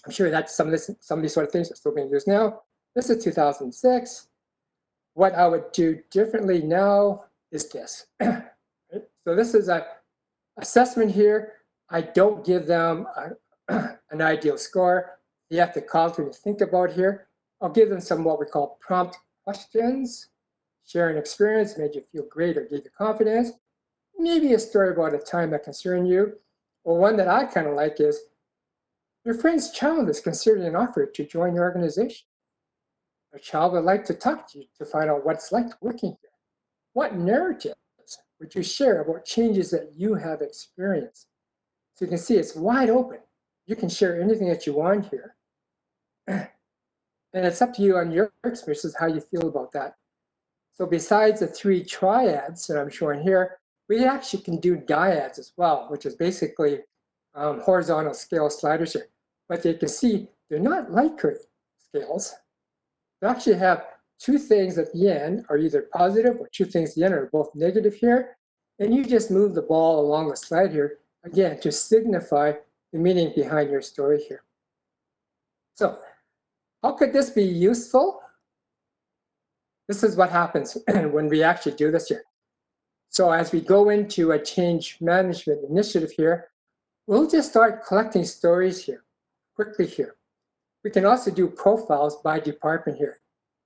I'm sure that some of these sort of things are still being used now. This is 2006. What I would do differently now is this. So this is an assessment here. I don't give them an ideal score. You have to call to think about here. I'll give them some what we call prompt questions. Share an experience made you feel great or gave you confidence. Maybe a story about a time that concerned you. Or one that I kind of like is, Your friend's child is considering an offer to join your organization. A child would like to talk to you to find out what it's like working here. What narratives would you share about changes that you have experienced? So you can see it's wide open. You can share anything that you want here. And it's up to you on your experiences how you feel about that. So besides the three triads that I'm showing here, we actually can do dyads as well, which is basically horizontal scale sliders here. But you can see they're not Likert scales. They actually have two things at the end are either positive or two things at the end are both negative here. And you just move the ball along the slide here, again, to signify the meaning behind your story here. So how could this be useful? This is what happens when we actually do this here. So as we go into a change management initiative here, we'll just start collecting stories here, quickly here. We can also do profiles by department here.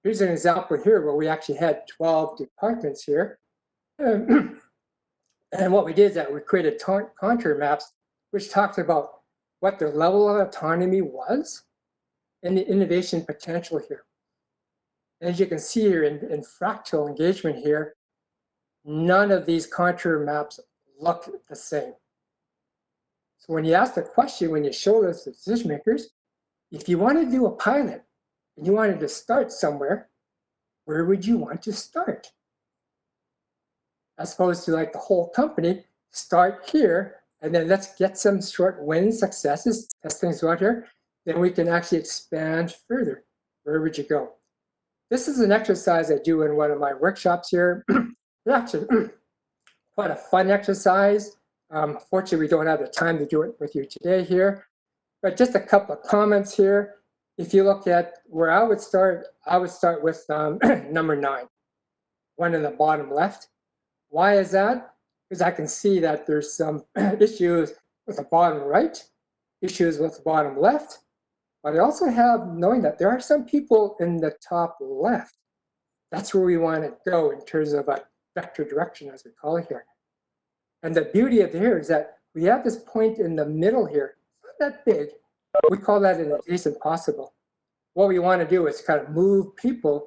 Here's an example here where we actually had 12 departments here. And what we did is that we created contour maps, which talked about what their level of autonomy was and the innovation potential here. And as you can see here in fractal engagement here, none of these contour maps look the same. So when you ask the question, when you show this to decision makers, if you want to do a pilot and you wanted to start somewhere, where would you want to start? As opposed to like the whole company, start here, and then let's get some short wins, successes, test things out here. Then we can actually expand further. Where would you go? This is an exercise I do in one of my workshops here. It's actually quite a fun exercise. Fortunately, we don't have the time to do it with you today here. But just a couple of comments here. If you look at where I would start with number 9, one in the bottom left. Why is that? Because I can see that there's some issues with the bottom right, issues with the bottom left, but I also have knowing that there are some people in the top left. That's where we want to go in terms of a vector direction, as we call it here. And the beauty of here is that we have this point in the middle here, not that big. We call that an adjacent possible. What we want to do is kind of move people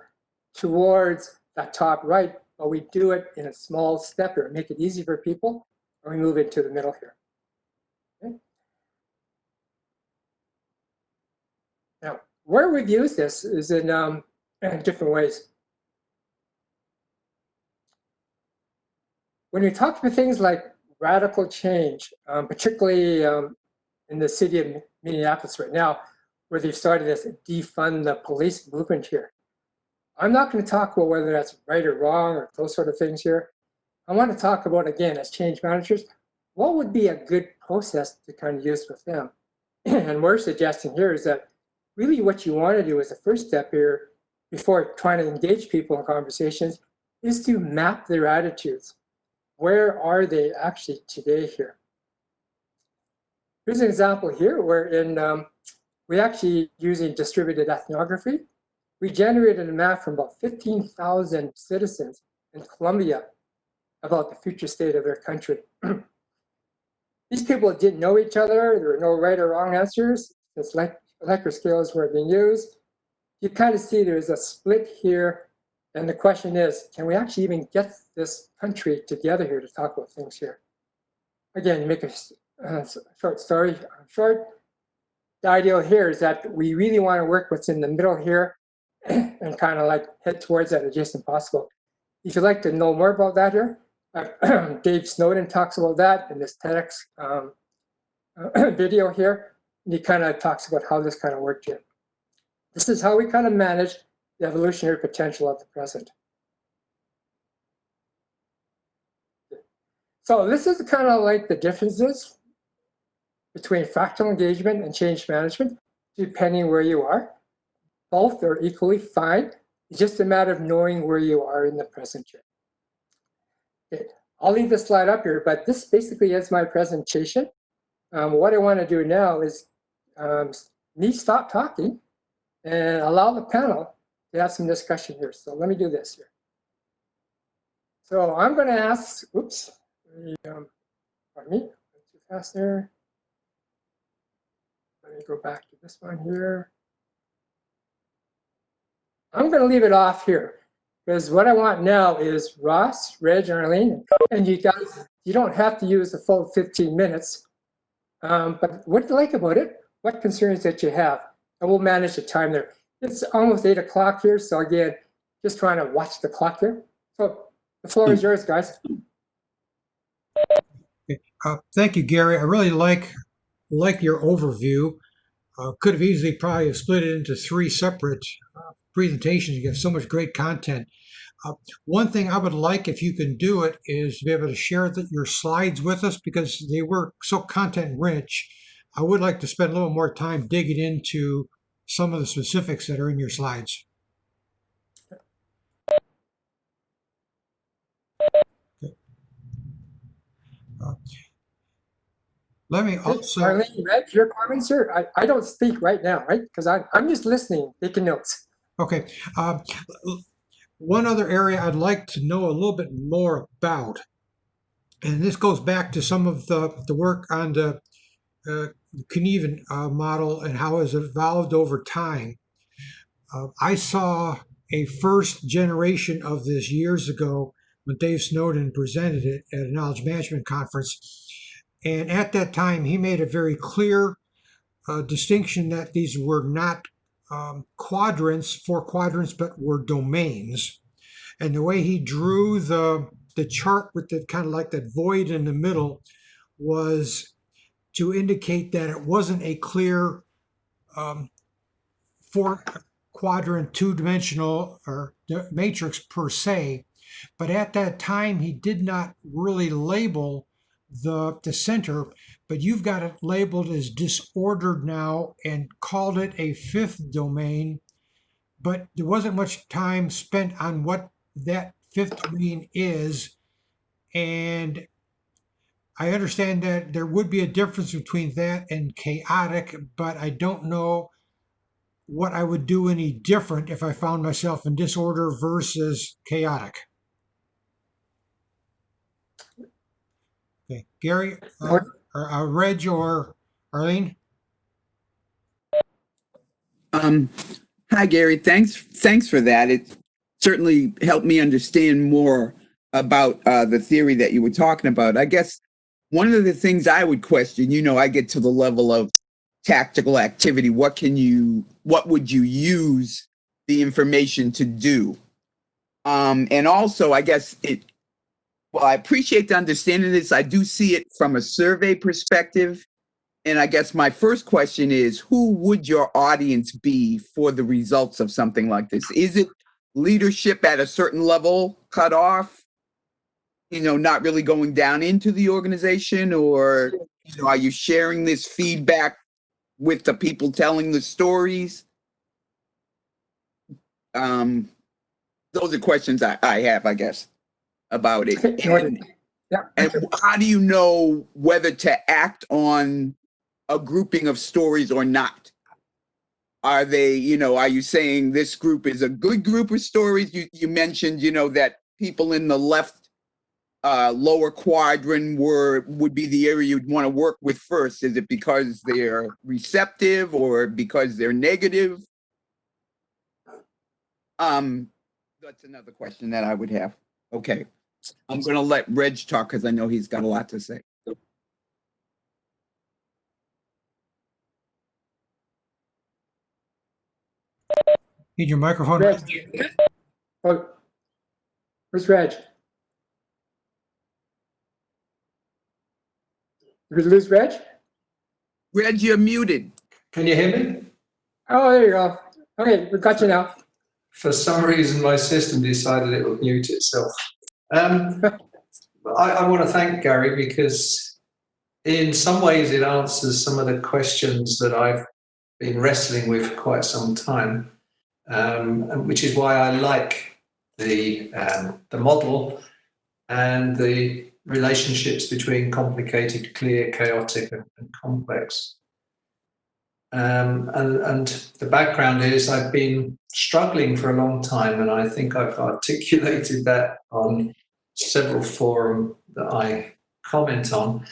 towards that top right, but we do it in a small step here, make it easy for people, and we move into the middle here. Okay. Now, where we've used this is in different ways. When you talk about things like radical change, particularly in the city of Minneapolis right now, where they've started this defund the police movement here. I'm not going to talk about whether that's right or wrong or those sort of things here. I want to talk about, again, as change managers, what would be a good process to kind of use with them? And we're suggesting here is that really what you want to do as a first step here, before trying to engage people in conversations, is to map their attitudes. Where are they actually today here? Here's an example here where we actually using distributed ethnography, we generated a map from about 15,000 citizens in Colombia about the future state of their country. These people didn't know each other. There were no right or wrong answers. It's like Likert scales were being used. You kind of see there's a split here. And the question is, can we actually even get this country together here to talk about things here? Again, make a short story short. The ideal here is that we really want to work what's in the middle here and kind of like head towards that adjacent possible. If you'd like to know more about that here, Dave Snowden talks about that in this TEDx video here. He kind of talks about how this kind of worked here. This is how we kind of manage the evolutionary potential of the present. So this is kind of like the differences between fractal engagement and change management, depending where you are. Both are equally fine. It's just a matter of knowing where you are in the present here. Okay, I'll leave this slide up here, but this basically is my presentation. What I want to do now is me stop talking and allow the panel to have some discussion here. So let me do this here. So I'm going to ask, oops, pardon me, too fast there. Let me go back to this one here. I'm going to leave it off here because what I want now is Ross, Reg, and Arlene. And you guys, you don't have to use the full 15 minutes. But what do you like about it? What concerns that you have? And we'll manage the time there. It's almost 8 o'clock here. So again, just trying to watch the clock here. So the floor is yours, guys. Thank you, Gary. I really like your overview. Could have easily probably split it into 3 separate presentations. You get so much great content. One thing I would like, if you can do it, is to be able to share your slides with us because they were so content rich. I would like to spend a little more time digging into some of the specifics that are in your slides. Okay. Let me also. Arlene, Reg, your comments here. I don't speak right now, right? Because I'm just listening, taking notes. Okay. One other area I'd like to know a little bit more about, and this goes back to some of the work on the Cynefin model and how it's evolved over time. I saw a first generation of this years ago when Dave Snowden presented it at a knowledge management conference. And at that time, he made a very clear distinction that these were not quadrants, 4 quadrants, but were domains. And the way he drew the chart with the kind of like that void in the middle was to indicate that it wasn't a clear 4 quadrant 2-dimensional or matrix per se. But at that time, he did not really label the center, but you've got it labeled as disordered now and called it a 5th domain. But there wasn't much time spent on what that 5th domain is. And I understand that there would be a difference between that and chaotic, but I don't know what I would do any different if I found myself in disorder versus chaotic. Okay, Gary, Reg, or Arlene? Hi, Gary. Thanks for that. It certainly helped me understand more about the theory that you were talking about. I guess one of the things I would question, I get to the level of tactical activity. What would you use the information to do? And also, I guess I appreciate the understanding this. I do see it from a survey perspective. And I guess my first question is, who would your audience be for the results of something like this? Is it leadership at a certain level cut off, not really going down into the organization? Or, are you sharing this feedback with the people telling the stories? Those are questions I have, I guess, about it. And how do you know whether to act on a grouping of stories or not? Are they, are you saying this group is a good group of stories? You mentioned, that people in the left lower quadrant would be the area you'd want to work with first. Is it because they're receptive or because they're negative? That's another question that I would have. Okay. I'm going to let Reg talk because I know he's got a lot to say. Need your microphone. Reg. Oh, where's Reg? Did we lose Reg? Reg, you're muted. Can you hear me? Oh, there you go. Okay, we got you now. For some reason, my system decided it would mute itself. I want to thank Gary because in some ways it answers some of the questions that I've been wrestling with for quite some time, which is why I like the model and the relationships between complicated, clear, chaotic, and complex. And the background is I've been struggling for a long time, and I think I've articulated that on several forums that I comment on,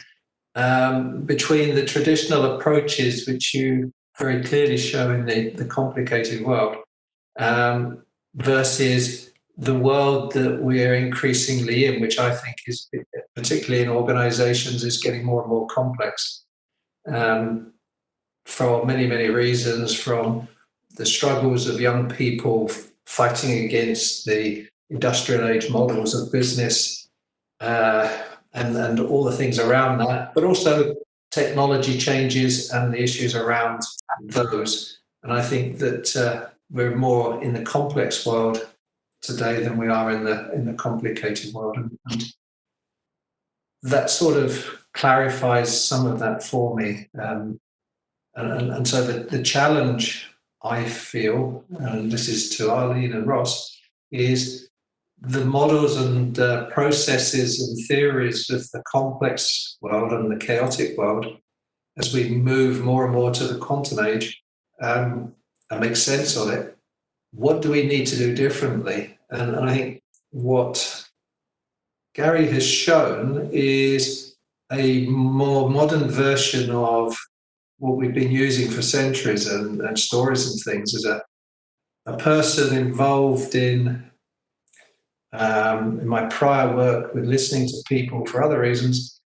between the traditional approaches, which you very clearly show in the complicated world, versus the world that we're increasingly in, which I think is, particularly in organizations, is getting more and more complex, for many, many reasons, from the struggles of young people fighting against the industrial age models of business, and all the things around that, but also technology changes and the issues around those. And I think that we're more in the complex world today than we are in the complicated world, and that sort of clarifies some of that for me. And so the challenge I feel, and this is to Arlene and Ross, is the models and processes and theories of the complex world and the chaotic world, as we move more and more to the quantum age, and make sense of it. What do we need to do differently? And I think what Gary has shown is a more modern version of what we've been using for centuries, and stories and things, as a person involved in my prior work with listening to people for other reasons.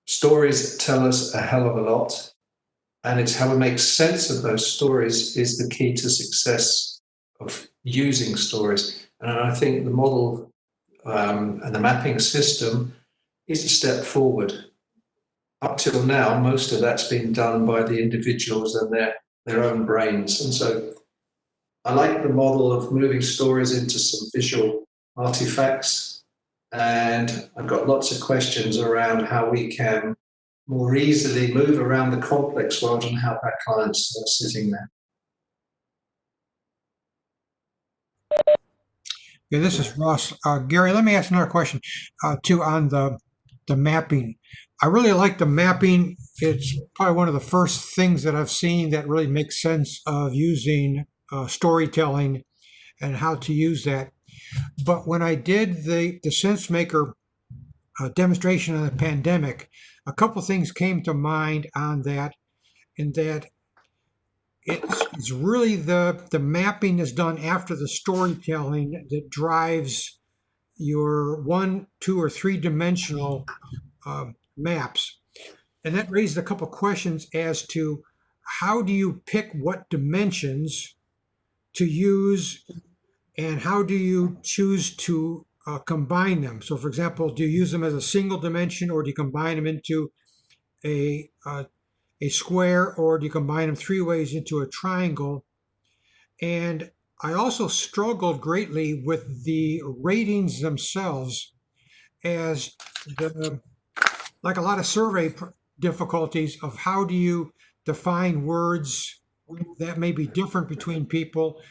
Stories tell us a hell of a lot, and it's how we make sense of those stories is the key to success of using stories. And I think the model and the mapping system is a step forward. Up till now, most of that's been done by the individuals and their own brains. And so I like the model of moving stories into some visual artifacts. And I've got lots of questions around how we can more easily move around the complex world and help our clients that are sitting there. Yeah, this is Ross. Gary, let me ask another question too on the mapping. I really like the mapping. It's probably one of the first things that I've seen that really makes sense of using storytelling and how to use that. But when I did the SenseMaker demonstration on the pandemic, a couple things came to mind on that, in that it's really the mapping is done after the storytelling that drives your 1, 2, or 3 dimensional maps. And that raised a couple questions as to how do you pick what dimensions to use, and how do you choose to combine them? So, for example, do you use them as a single dimension, or do you combine them into a square, or do you combine them 3 ways into a triangle? And I also struggled greatly with the ratings themselves, as like a lot of survey difficulties of how do you define words that may be different between people,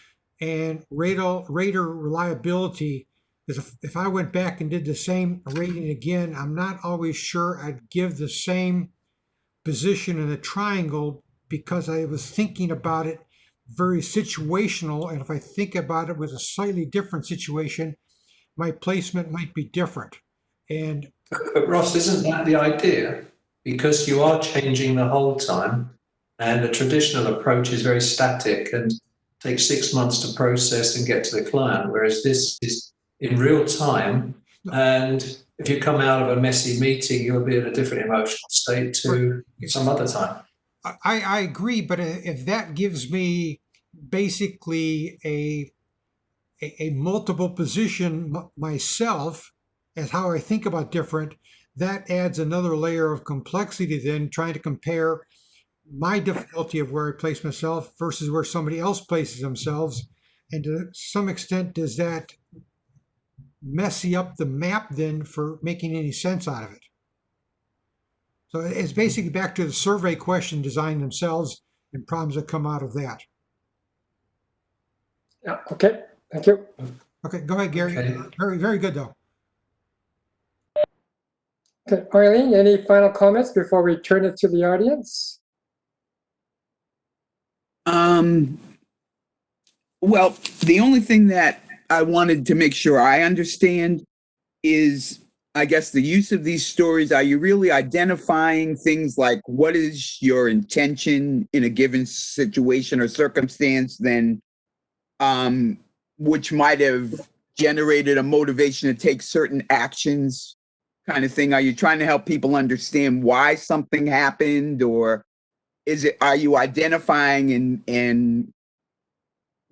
and rater reliability. Because if I went back and did the same rating again, I'm not always sure I'd give the same position in a triangle, because I was thinking about it very situational. And if I think about it with a slightly different situation, my placement might be different. And But Ross, isn't that the idea? Because you are changing the whole time, and the traditional approach is very static and takes 6 months to process and get to the client, whereas this is in real time. And if you come out of a messy meeting, you'll be in a different emotional state to some other time. I agree, but if that gives me basically a multiple position myself as how I think about different, that adds another layer of complexity, then trying to compare my difficulty of where I place myself versus where somebody else places themselves. And to some extent, does that messy up the map then for making any sense out of it? So it's basically back to the survey question design themselves and problems that come out of that. Yeah, okay, thank you. Okay, go ahead, Gary. Okay. Very, very good, though. Okay, Arlene, any final comments before we turn it to the audience? Well, the only thing that I wanted to make sure I understand is I guess, the use of these stories, are you really identifying things like what is your intention in a given situation or circumstance, then which might have generated a motivation to take certain actions, kind of thing? Are you trying to help people understand why something happened, or are you identifying and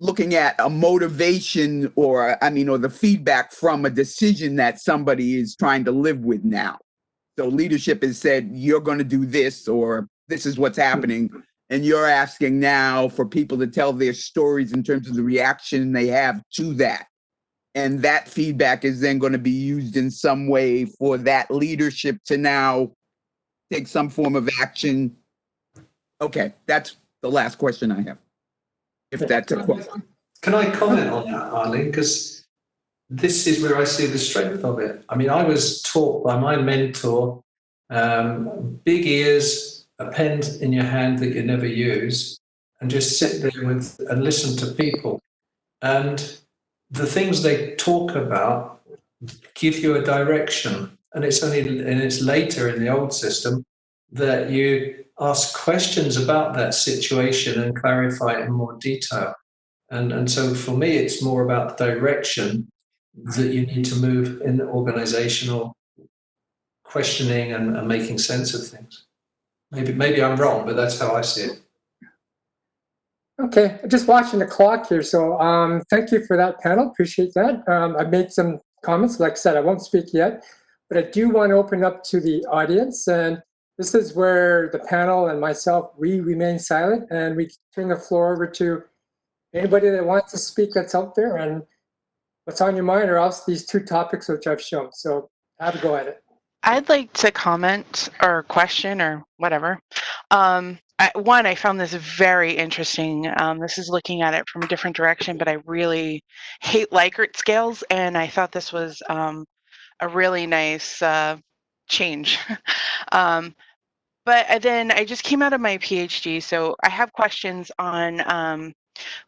looking at a motivation, or the feedback from a decision that somebody is trying to live with now? So leadership has said, you're going to do this, or this is what's happening. And you're asking now for people to tell their stories in terms of the reaction they have to that. And that feedback is then going to be used in some way for that leadership to now take some form of action. Okay, that's the last question I have. If that's a question. Can I comment on that, Arlene? Because this is where I see the strength of it. I mean, I was taught by my mentor, big ears, a pen in your hand that you never use, and just sit there and listen to people. And the things they talk about give you a direction. And it's later in the old system that you ask questions about that situation and clarify it in more detail. And so for me, it's more about the direction that you need to move in organizational questioning and making sense of things. Maybe I'm wrong, but that's how I see it. Okay, just watching the clock here. So thank you for that panel. Appreciate that. I've made some comments. Like I said, I won't speak yet, but I do want to open up to the audience. And this is where the panel and myself, we remain silent and we turn the floor over to anybody that wants to speak that's out there and what's on your mind, or else these two topics which I've shown. So have a go at it. I'd like to comment or question or whatever. I found this very interesting. This is looking at it from a different direction, but I really hate Likert scales, and I thought this was a really nice change. But then I just came out of my PhD, so I have questions on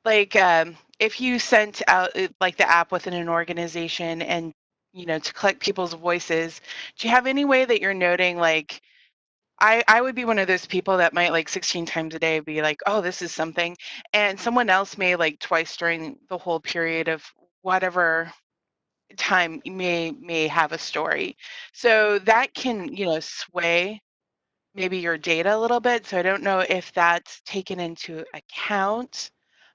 if you sent out like the app within an organization and to collect people's voices, do you have any way that you're noting like I would be one of those people that might like 16 times a day be like, oh, this is something, and someone else may like twice during the whole period of whatever time you may have a story, so that can sway maybe your data a little bit. So I don't know if that's taken into account.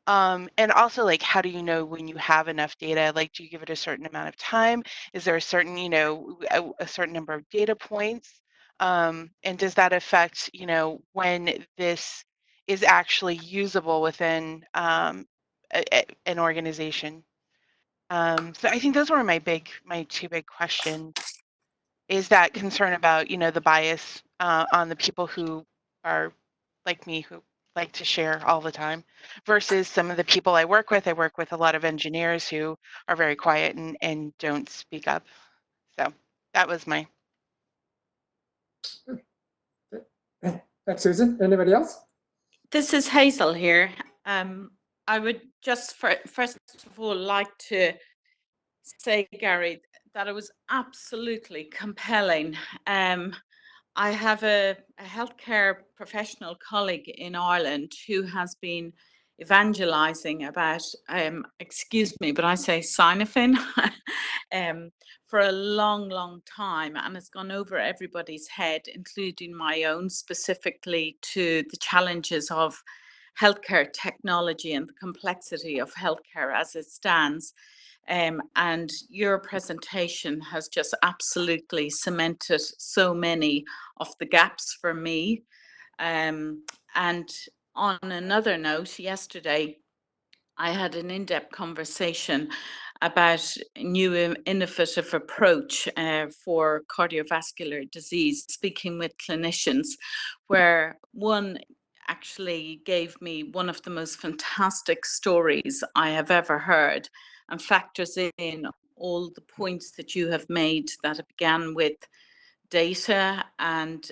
And also, like, how do you know when you have enough data? Like, do you give it a certain amount of time? Is there a certain, a certain number of data points? And does that affect, when this is actually usable within an organization? So I think those were my two big questions. Is that concern about, the bias on the people who are like me, who like to share all the time, versus some of the people I work with. I work with a lot of engineers who are very quiet and don't speak up. So that was my. Thanks, Susan. Anybody else? This is Hazel here. I would just first of all like to say, Gary, that it was absolutely compelling. I have a healthcare professional colleague in Ireland who has been evangelizing about, excuse me, but I say Cynefin, for a long, long time, and it's gone over everybody's head, including my own, specifically to the challenges of healthcare technology and the complexity of healthcare as it stands. And your presentation has just absolutely cemented so many of the gaps for me. And on another note, yesterday, I had an in-depth conversation about a new innovative approach for cardiovascular disease, speaking with clinicians, where one actually gave me one of the most fantastic stories I have ever heard and factors in all the points that you have made that began with data, and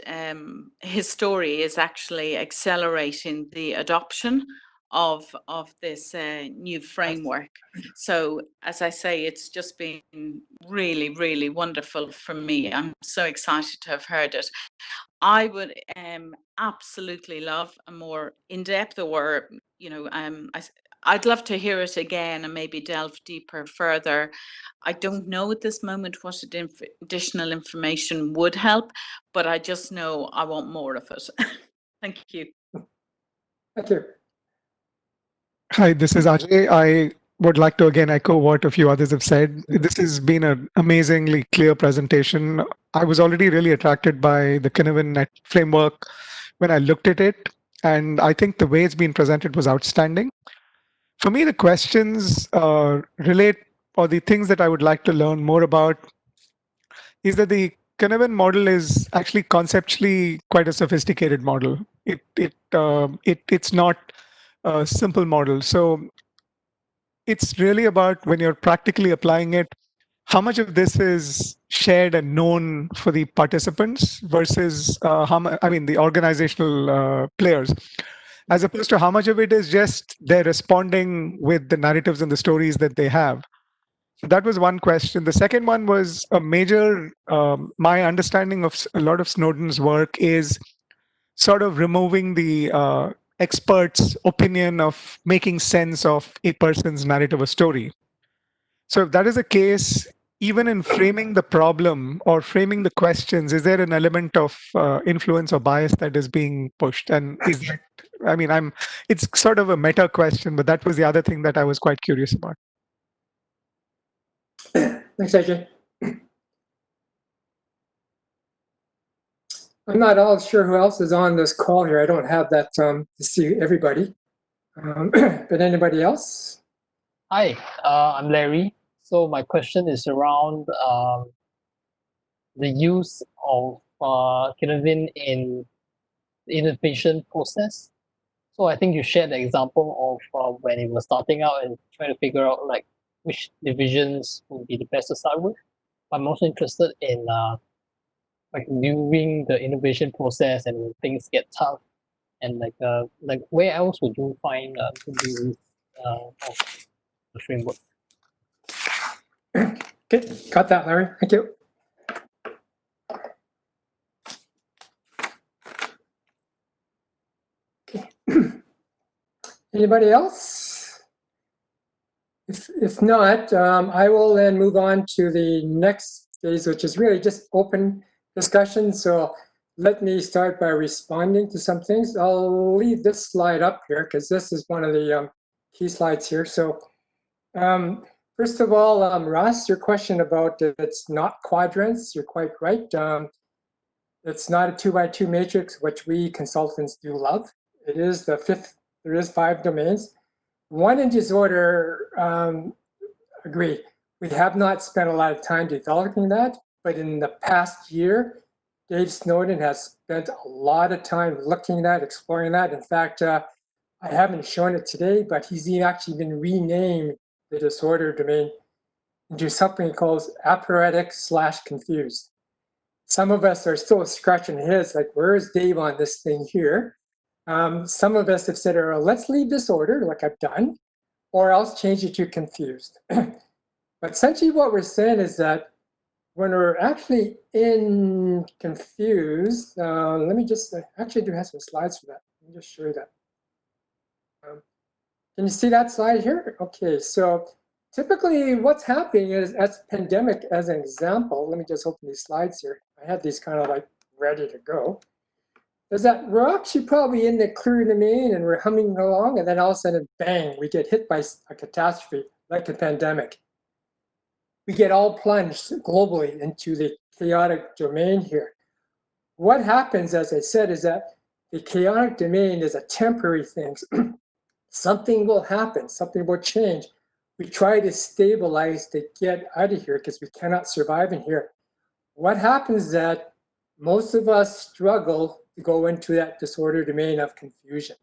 his story is actually accelerating the adoption of this new framework. So as I say, it's just been really, really wonderful for me. I'm so excited to have heard it. I would absolutely love a more in-depth, or I'd love to hear it again and maybe delve deeper further. I don't know at this moment what additional information would help, but I just know I want more of it. Thank you. Thank you. Hi, this is Ajay. I would like to again echo what a few others have said. This has been an amazingly clear presentation. I was already really attracted by the Cynefin framework when I looked at it, and I think the way it's been presented was outstanding. For me, the questions relate, or the things that I would like to learn more about, is that the Cynefin model is actually conceptually quite a sophisticated model. It's not a simple model. So it's really about, when you're practically applying it, how much of this is shared and known for the participants versus the organizational players, as opposed to how much of it is just they're responding with the narratives and the stories that they have. So that was one question. The second one was a major, my understanding of a lot of Snowden's work is sort of removing the expert's opinion of making sense of a person's narrative or story. So if that is the case, even in framing the problem or framing the questions, is there an element of influence or bias that is being pushed? And is that, it's sort of a meta question, but that was the other thing that I was quite curious about. Thanks, AJ. I'm not all sure who else is on this call here. I don't have that to see everybody. But anybody else? Hi, I'm Larry. So my question is around the use of Cynefin in the innovation process. So I think you shared the example of when it was starting out and trying to figure out like which divisions would be the best to start with. I'm also interested in like viewing the innovation process and when things get tough, and like where else would you find good use of the framework? Okay, got that, Larry. Thank you. Okay. Anybody else? If not, I will then move on to the next phase, which is really just open discussion. So let me start by responding to some things. I'll leave this slide up here because this is one of the key slides here. So first of all, Ross, your question about it's not quadrants, you're quite right. It's not a 2x2 matrix, which we consultants do love. It is the fifth, there is 5 domains. One in disorder, agree. We have not spent a lot of time developing that, but in the past year, Dave Snowden has spent a lot of time looking at that, exploring that. In fact, I haven't shown it today, but he's actually been renamed the disorder domain into something he calls aphoretic/confused. Some of us are still scratching heads like, where's Dave on this thing here? Some of us have said, let's leave disorder, like I've done, or else change it to confused. But essentially what we're saying is that when we're actually in confused, let me just, actually do have some slides for that. Let me just show you that. Can you see that slide here? Okay, so typically what's happening is, as pandemic as an example, let me just open these slides here. I had these kind of like ready to go. Is that we're actually probably in the clear domain and we're humming along, and then all of a sudden, bang, we get hit by a catastrophe like a pandemic. We get all plunged globally into the chaotic domain here. What happens, as I said, is that the chaotic domain is a temporary thing. Something will happen, something will change. We try to stabilize to get out of here because we cannot survive in here. What happens is that most of us struggle to go into that disorder domain of confusion.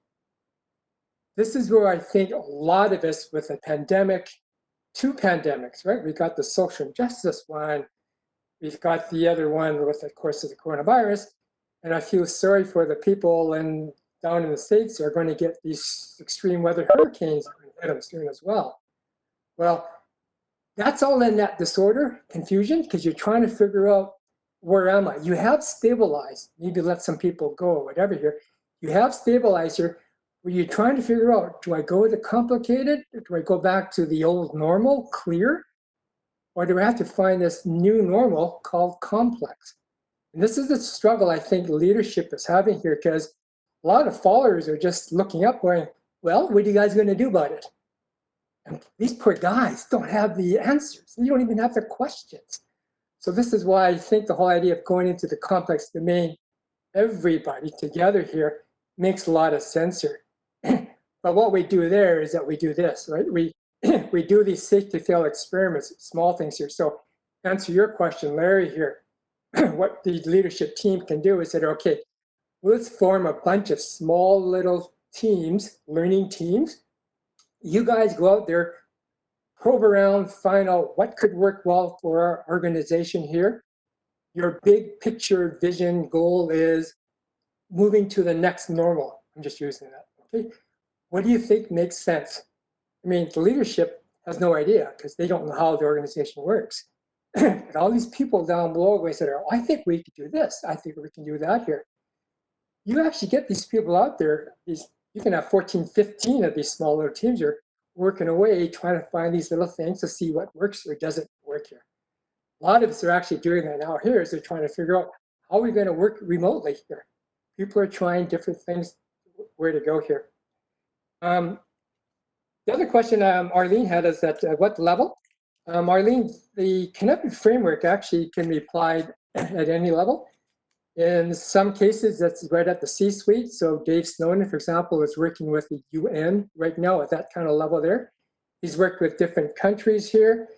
This is where I think a lot of us with a pandemic, 2 pandemics, right? We got the social justice one, we've got the other one with, of course, the coronavirus, and I feel sorry for the people in down in the States are going to get these extreme weather hurricanes that are going to hit them soon as well. Well, that's all in that disorder, confusion, because you're trying to figure out, where am I? You have stabilized, maybe let some people go or whatever here. You have stabilized here, where you're trying to figure out, do I go with the complicated, or do I go back to the old normal, clear? Or do I have to find this new normal called complex? And this is the struggle I think leadership is having here, because a lot of followers are just looking up going, well, what are you guys going to do about it? And these poor guys don't have the answers. You don't even have the questions. So this is why I think the whole idea of going into the complex domain, everybody together here, makes a lot of sense here. But what we do there is that we do this, right? We do these safe to fail experiments, small things here. So answer your question, Larry, here. What the leadership team can do is say, okay, let's form a bunch of small little teams, learning teams. You guys go out there, probe around, find out what could work well for our organization here. Your big picture vision goal is moving to the next normal. I'm just using that, okay? What do you think makes sense? I mean, the leadership has no idea because they don't know how the organization works. But all these people down below said, oh, I think we could do this. I think we can do that here. You actually get these people out there, you can have 14, 15 of these small little teams here working away, trying to find these little things to see what works or doesn't work here. A lot of us are actually doing that now here, is they're trying to figure out how are we going to work remotely here. People are trying different things, where to go here. The other question Arlene had is at what level? Arlene, the Cynefin Framework actually can be applied at any level. In some cases, that's right at the C-suite. So Dave Snowden, for example, is working with the UN right now at that kind of level there. He's worked with different countries here.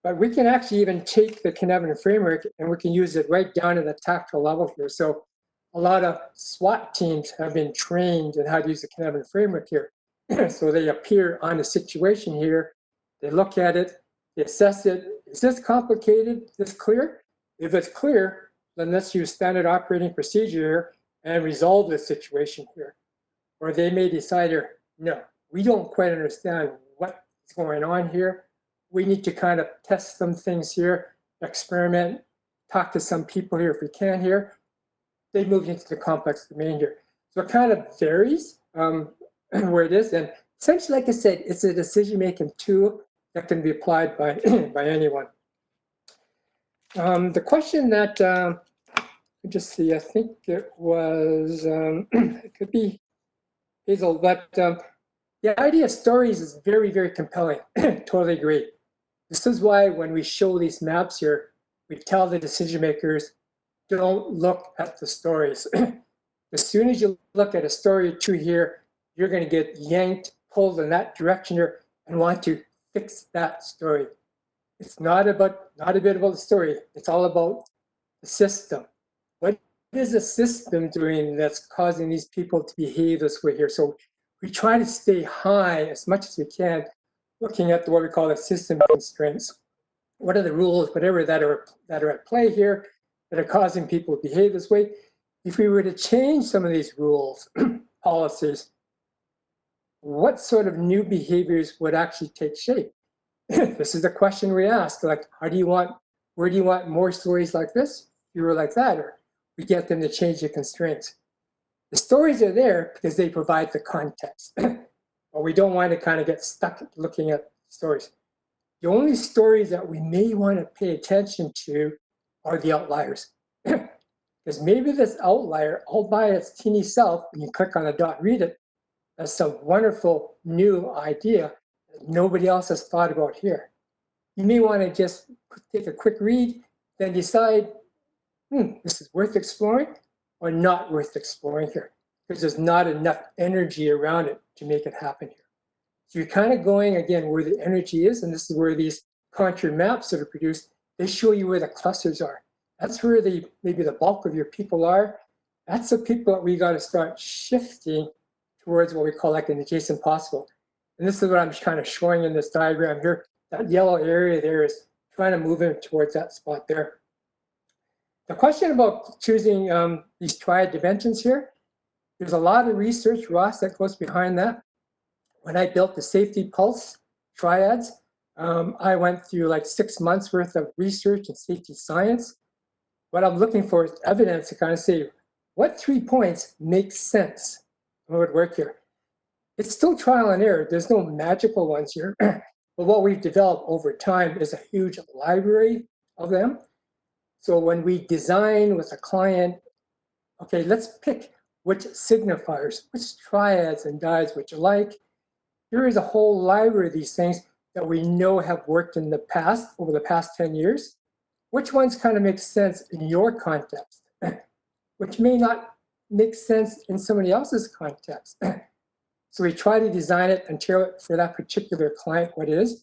But we can actually even take the Cynefin Framework and we can use it right down at the tactical level here. So a lot of SWAT teams have been trained in how to use the Cynefin Framework here. So they appear on a situation here, they look at it, they assess it. Is this complicated? Is this clear? If it's clear, then let's use standard operating procedure here and resolve the situation here. Or they may decide here, no, we don't quite understand what's going on here. We need to kind of test some things here, experiment, talk to some people here if we can here. They move into the complex domain here. So it kind of varies where it is. And essentially, like I said, it's a decision-making tool that can be applied by, by anyone. The question that, just see, I think it was, it could be Hazel, but the idea of stories is very, very compelling. Totally agree. This is why when we show these maps here, we tell the decision makers, don't look at the stories. As soon as you look at a story or two here, you're going to get yanked, pulled in that direction here and want to fix that story. It's not a bit about the story. It's all about the system. What is the system doing that's causing these people to behave this way here? So we try to stay high as much as we can, looking at what we call the system constraints. What are the rules, whatever that are at play here that are causing people to behave this way? If we were to change some of these rules, policies, what sort of new behaviors would actually take shape? This is the question we ask, like, where do you want more stories like this, fewer like that, or we get them to change the constraints? The stories are there because they provide the context, but we don't want to kind of get stuck looking at stories. The only stories that we may want to pay attention to are the outliers. Because maybe this outlier, all by its teeny self, when you click on the dot, read it, that's some wonderful new idea that nobody else has thought about here. You may want to just take a quick read, then decide, this is worth exploring or not worth exploring here, because there's not enough energy around it to make it happen here. So you're kind of going, again, where the energy is, and this is where these contour maps that are produced, they show you where the clusters are. That's where maybe the bulk of your people are. That's the people that we got to start shifting towards what we call like an adjacent possible. And this is what I'm kind of showing in this diagram here. That yellow area there is trying to move in towards that spot there. The question about choosing these triad dimensions here, There's a lot of research, Ross, that goes behind that. When I built the safety pulse triads, I went through like 6 months worth of research and safety science. What I'm looking for is evidence to kind of say, what 3 points make sense? What would work here? It's still trial and error. There's no magical ones here. But what we've developed over time is a huge library of them. So when we design with a client, okay, let's pick which signifiers, which triads and dyes would you like. Here is a whole library of these things that we know have worked in the past, over the past 10 years. Which ones kind of make sense in your context, which may not make sense in somebody else's context. So we try to design it and tailor it for that particular client, what it is.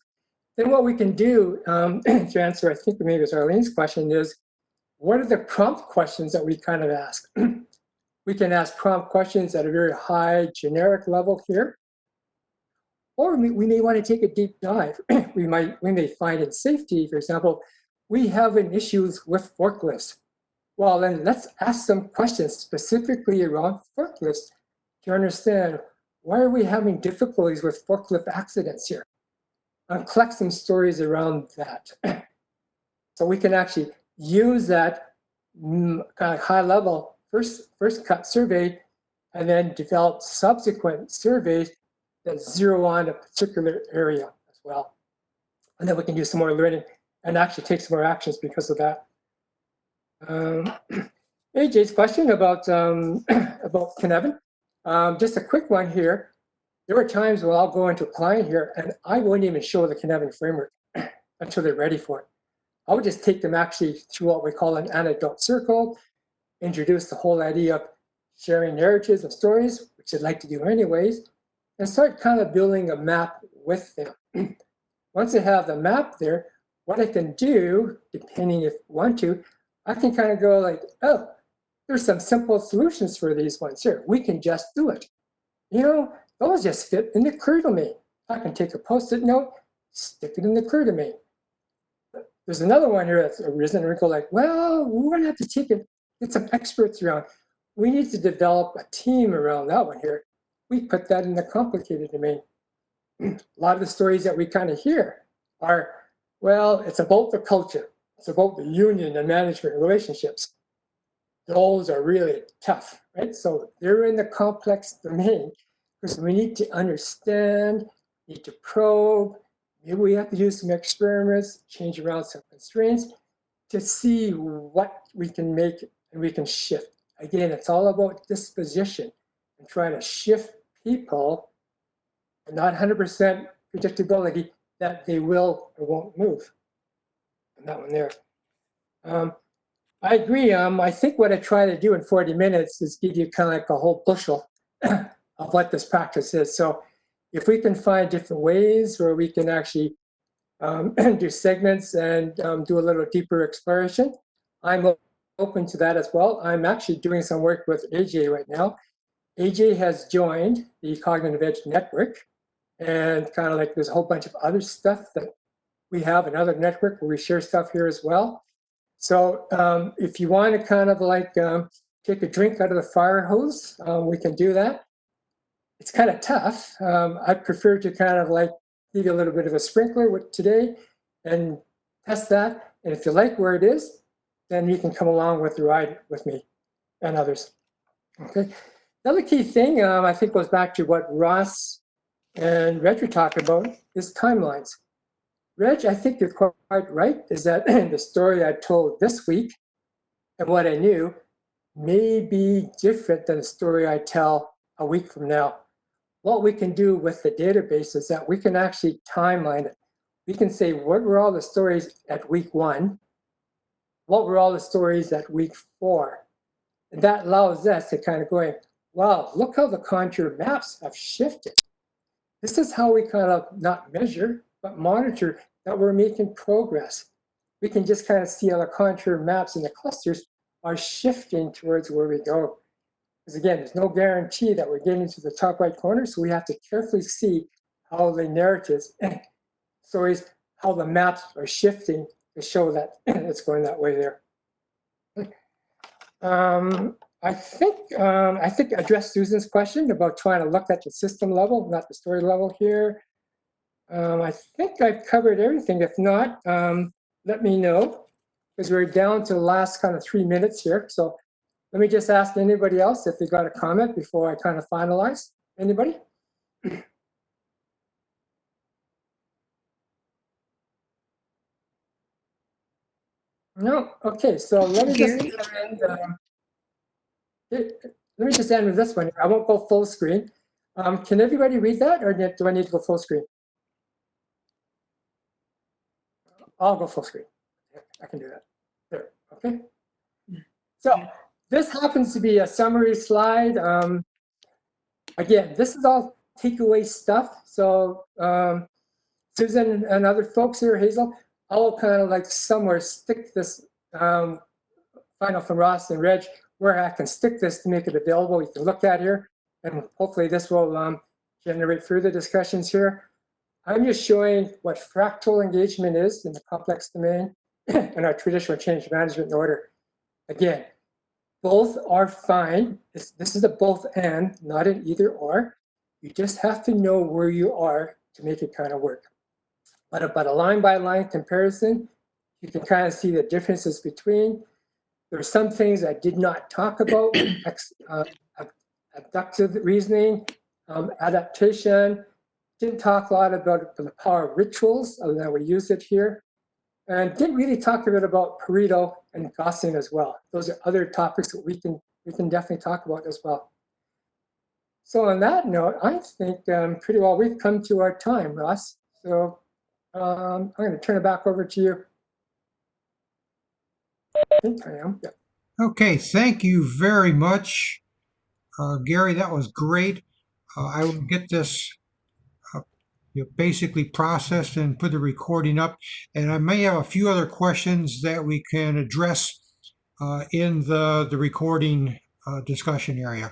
Then what we can do to answer, I think maybe it's Arlene's question, is what are the prompt questions that we kind of ask? We can ask prompt questions at a very high generic level here. Or we may want to take a deep dive. we may find in safety, for example, we have an issues with forklifts. Well, then let's ask some questions specifically around forklifts to understand why are we having difficulties with forklift accidents here? And collect some stories around that. So we can actually use that kind of high level first cut survey and then develop subsequent surveys that zero on a particular area as well. And then we can do some more learning and actually take some more actions because of that. AJ's question about Cynefin. Just a quick one here. There are times when I'll go into a client here and I won't even show the Cynefin framework until they're ready for it. I would just take them actually through what we call an anecdote circle, introduce the whole idea of sharing narratives and stories, which I'd like to do anyways, and start kind of building a map with them. Once I have the map there, what I can do, depending if I want to, I can kind of go like, oh, there's some simple solutions for these ones here. We can just do it. You know, those just fit in the clear domain. I can take a Post-it note, stick it in the clear domain. There's another one here that's arisen, and we go like, well, we're going to have to get some experts around. We need to develop a team around that one here. We put that in the complicated domain. A lot of the stories that we kind of hear are, well, it's about the culture. It's about the union and management relationships. Those are really tough, right? So they're in the complex domain because we need to understand, need to probe. Maybe we have to do some experiments, change around some constraints to see what we can make and we can shift. Again, it's all about disposition and trying to shift people, and not 100% predictability that they will or won't move. And that one there. I agree. I think what I try to do in 40 minutes is give you kind of like a whole bushel of what this practice is. So if we can find different ways where we can actually do segments and do a little deeper exploration, I'm open to that as well. I'm actually doing some work with AJ right now. AJ has joined the Cognitive Edge Network, and kind of like there's a whole bunch of other stuff that we have, another network where we share stuff here as well. So if you want to kind of like take a drink out of the fire hose, we can do that. It's kind of tough. I prefer to kind of like give you a little bit of a sprinkler with today and test that. And if you like where it is, then you can come along with the ride with me and others. Okay. The other key thing I think goes back to what Ross and Reg were talking about is timelines. Reg, I think you're quite right, is that the story I told this week and what I knew may be different than the story I tell a week from now. What we can do with the database is that we can actually timeline it. We can say, what were all the stories at week 1? What were all the stories at week 4? And that allows us to kind of go, wow, look how the contour maps have shifted. This is how we kind of not measure, but monitor that we're making progress. We can just kind of see how the contour maps and the clusters are shifting towards where we go. Because again, there's no guarantee that we're getting to the top right corner, so we have to carefully see how the narratives, stories, how the maps are shifting to show that it's going that way there. I think I addressed Susan's question about trying to look at the system level, not the story level here. I think I've covered everything. If not, let me know, because we're down to the last kind of 3 minutes here. So let me just ask anybody else if they got a comment before I kind of finalize. Anybody? No? Okay, so let me just end, let me just end with this one. I won't go full screen. Can everybody read that, or do I need to go full screen? I'll go full screen. I can do that. There, okay. So this happens to be a summary slide. Again, this is all takeaway stuff. So Susan and other folks here, Hazel, I'll kind of like somewhere stick this final from Ross and Reg, where I can stick this to make it available. You can look at here, and hopefully this will generate further discussions here. I'm just showing what fractal engagement is in the complex domain and our traditional change management order. Again, both are fine. This is a both and, not an either or. You just have to know where you are to make it kind of work. But a line by line comparison, you can kind of see the differences between. There are some things I did not talk about, abductive reasoning, adaptation. Didn't talk a lot about the power of rituals, other than we use it here. And didn't really talk a bit about Pareto and Gaussian as well. Those are other topics that we can definitely talk about as well. So on that note, I think pretty well we've come to our time, Ross. So I'm going to turn it back over to you. I think I am. Yeah. Okay, thank you very much, Gary. That was great. I will get this basically processed and put the recording up. And I may have a few other questions that we can address in the recording discussion area.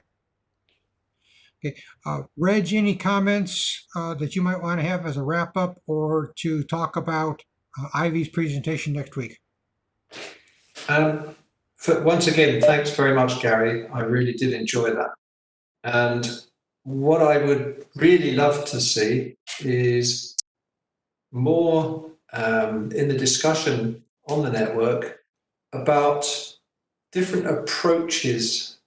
Okay, Reg, any comments that you might want to have as a wrap up or to talk about Ivy's presentation next week? Once again, thanks very much, Gary. I really did enjoy that. And what I would really love to see is more in the discussion on the network about different approaches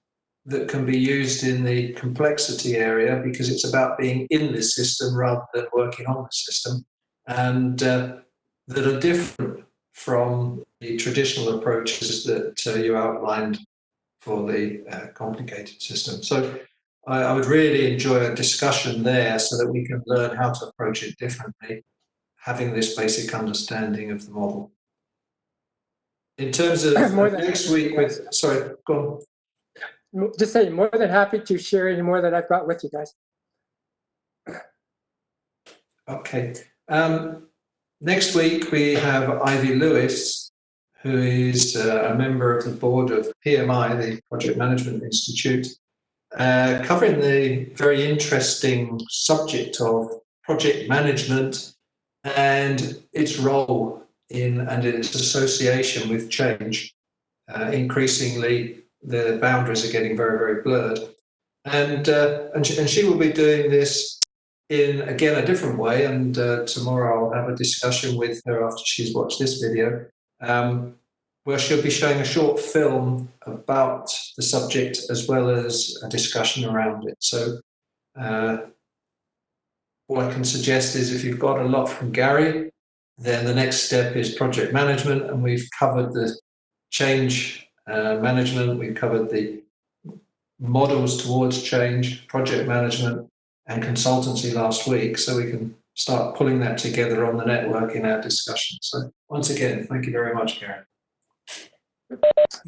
that can be used in the complexity area, because it's about being in this system rather than working on the system, and that are different from the traditional approaches that you outlined for the complicated system. So I would really enjoy a discussion there so that we can learn how to approach it differently, having this basic understanding of the model. In terms of next week with, sorry, go on. Just say more than happy to share any more that I've got with you guys. Okay. Next week we have Ivy Lewis, who is a member of the board of PMI, the Project Management Institute, covering the very interesting subject of project management and its role in and its association with change. Increasingly, the boundaries are getting very, very blurred. And she will be doing this in, again, a different way. And tomorrow I'll have a discussion with her after she's watched this video, where she'll be showing a short film about the subject as well as a discussion around it. So what I can suggest is if you've got a lot from Gary, then the next step is project management, and we've covered the change management, we've covered the models towards change, project management, and consultancy last week, so we can start pulling that together on the network in our discussion. So once again, thank you very much, Gary.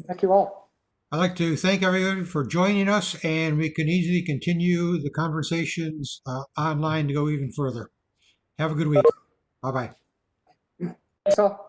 Thank you all. I'd like to thank everyone for joining us, and we can easily continue the conversations online to go even further. Have a good week. Bye-bye. Thanks all.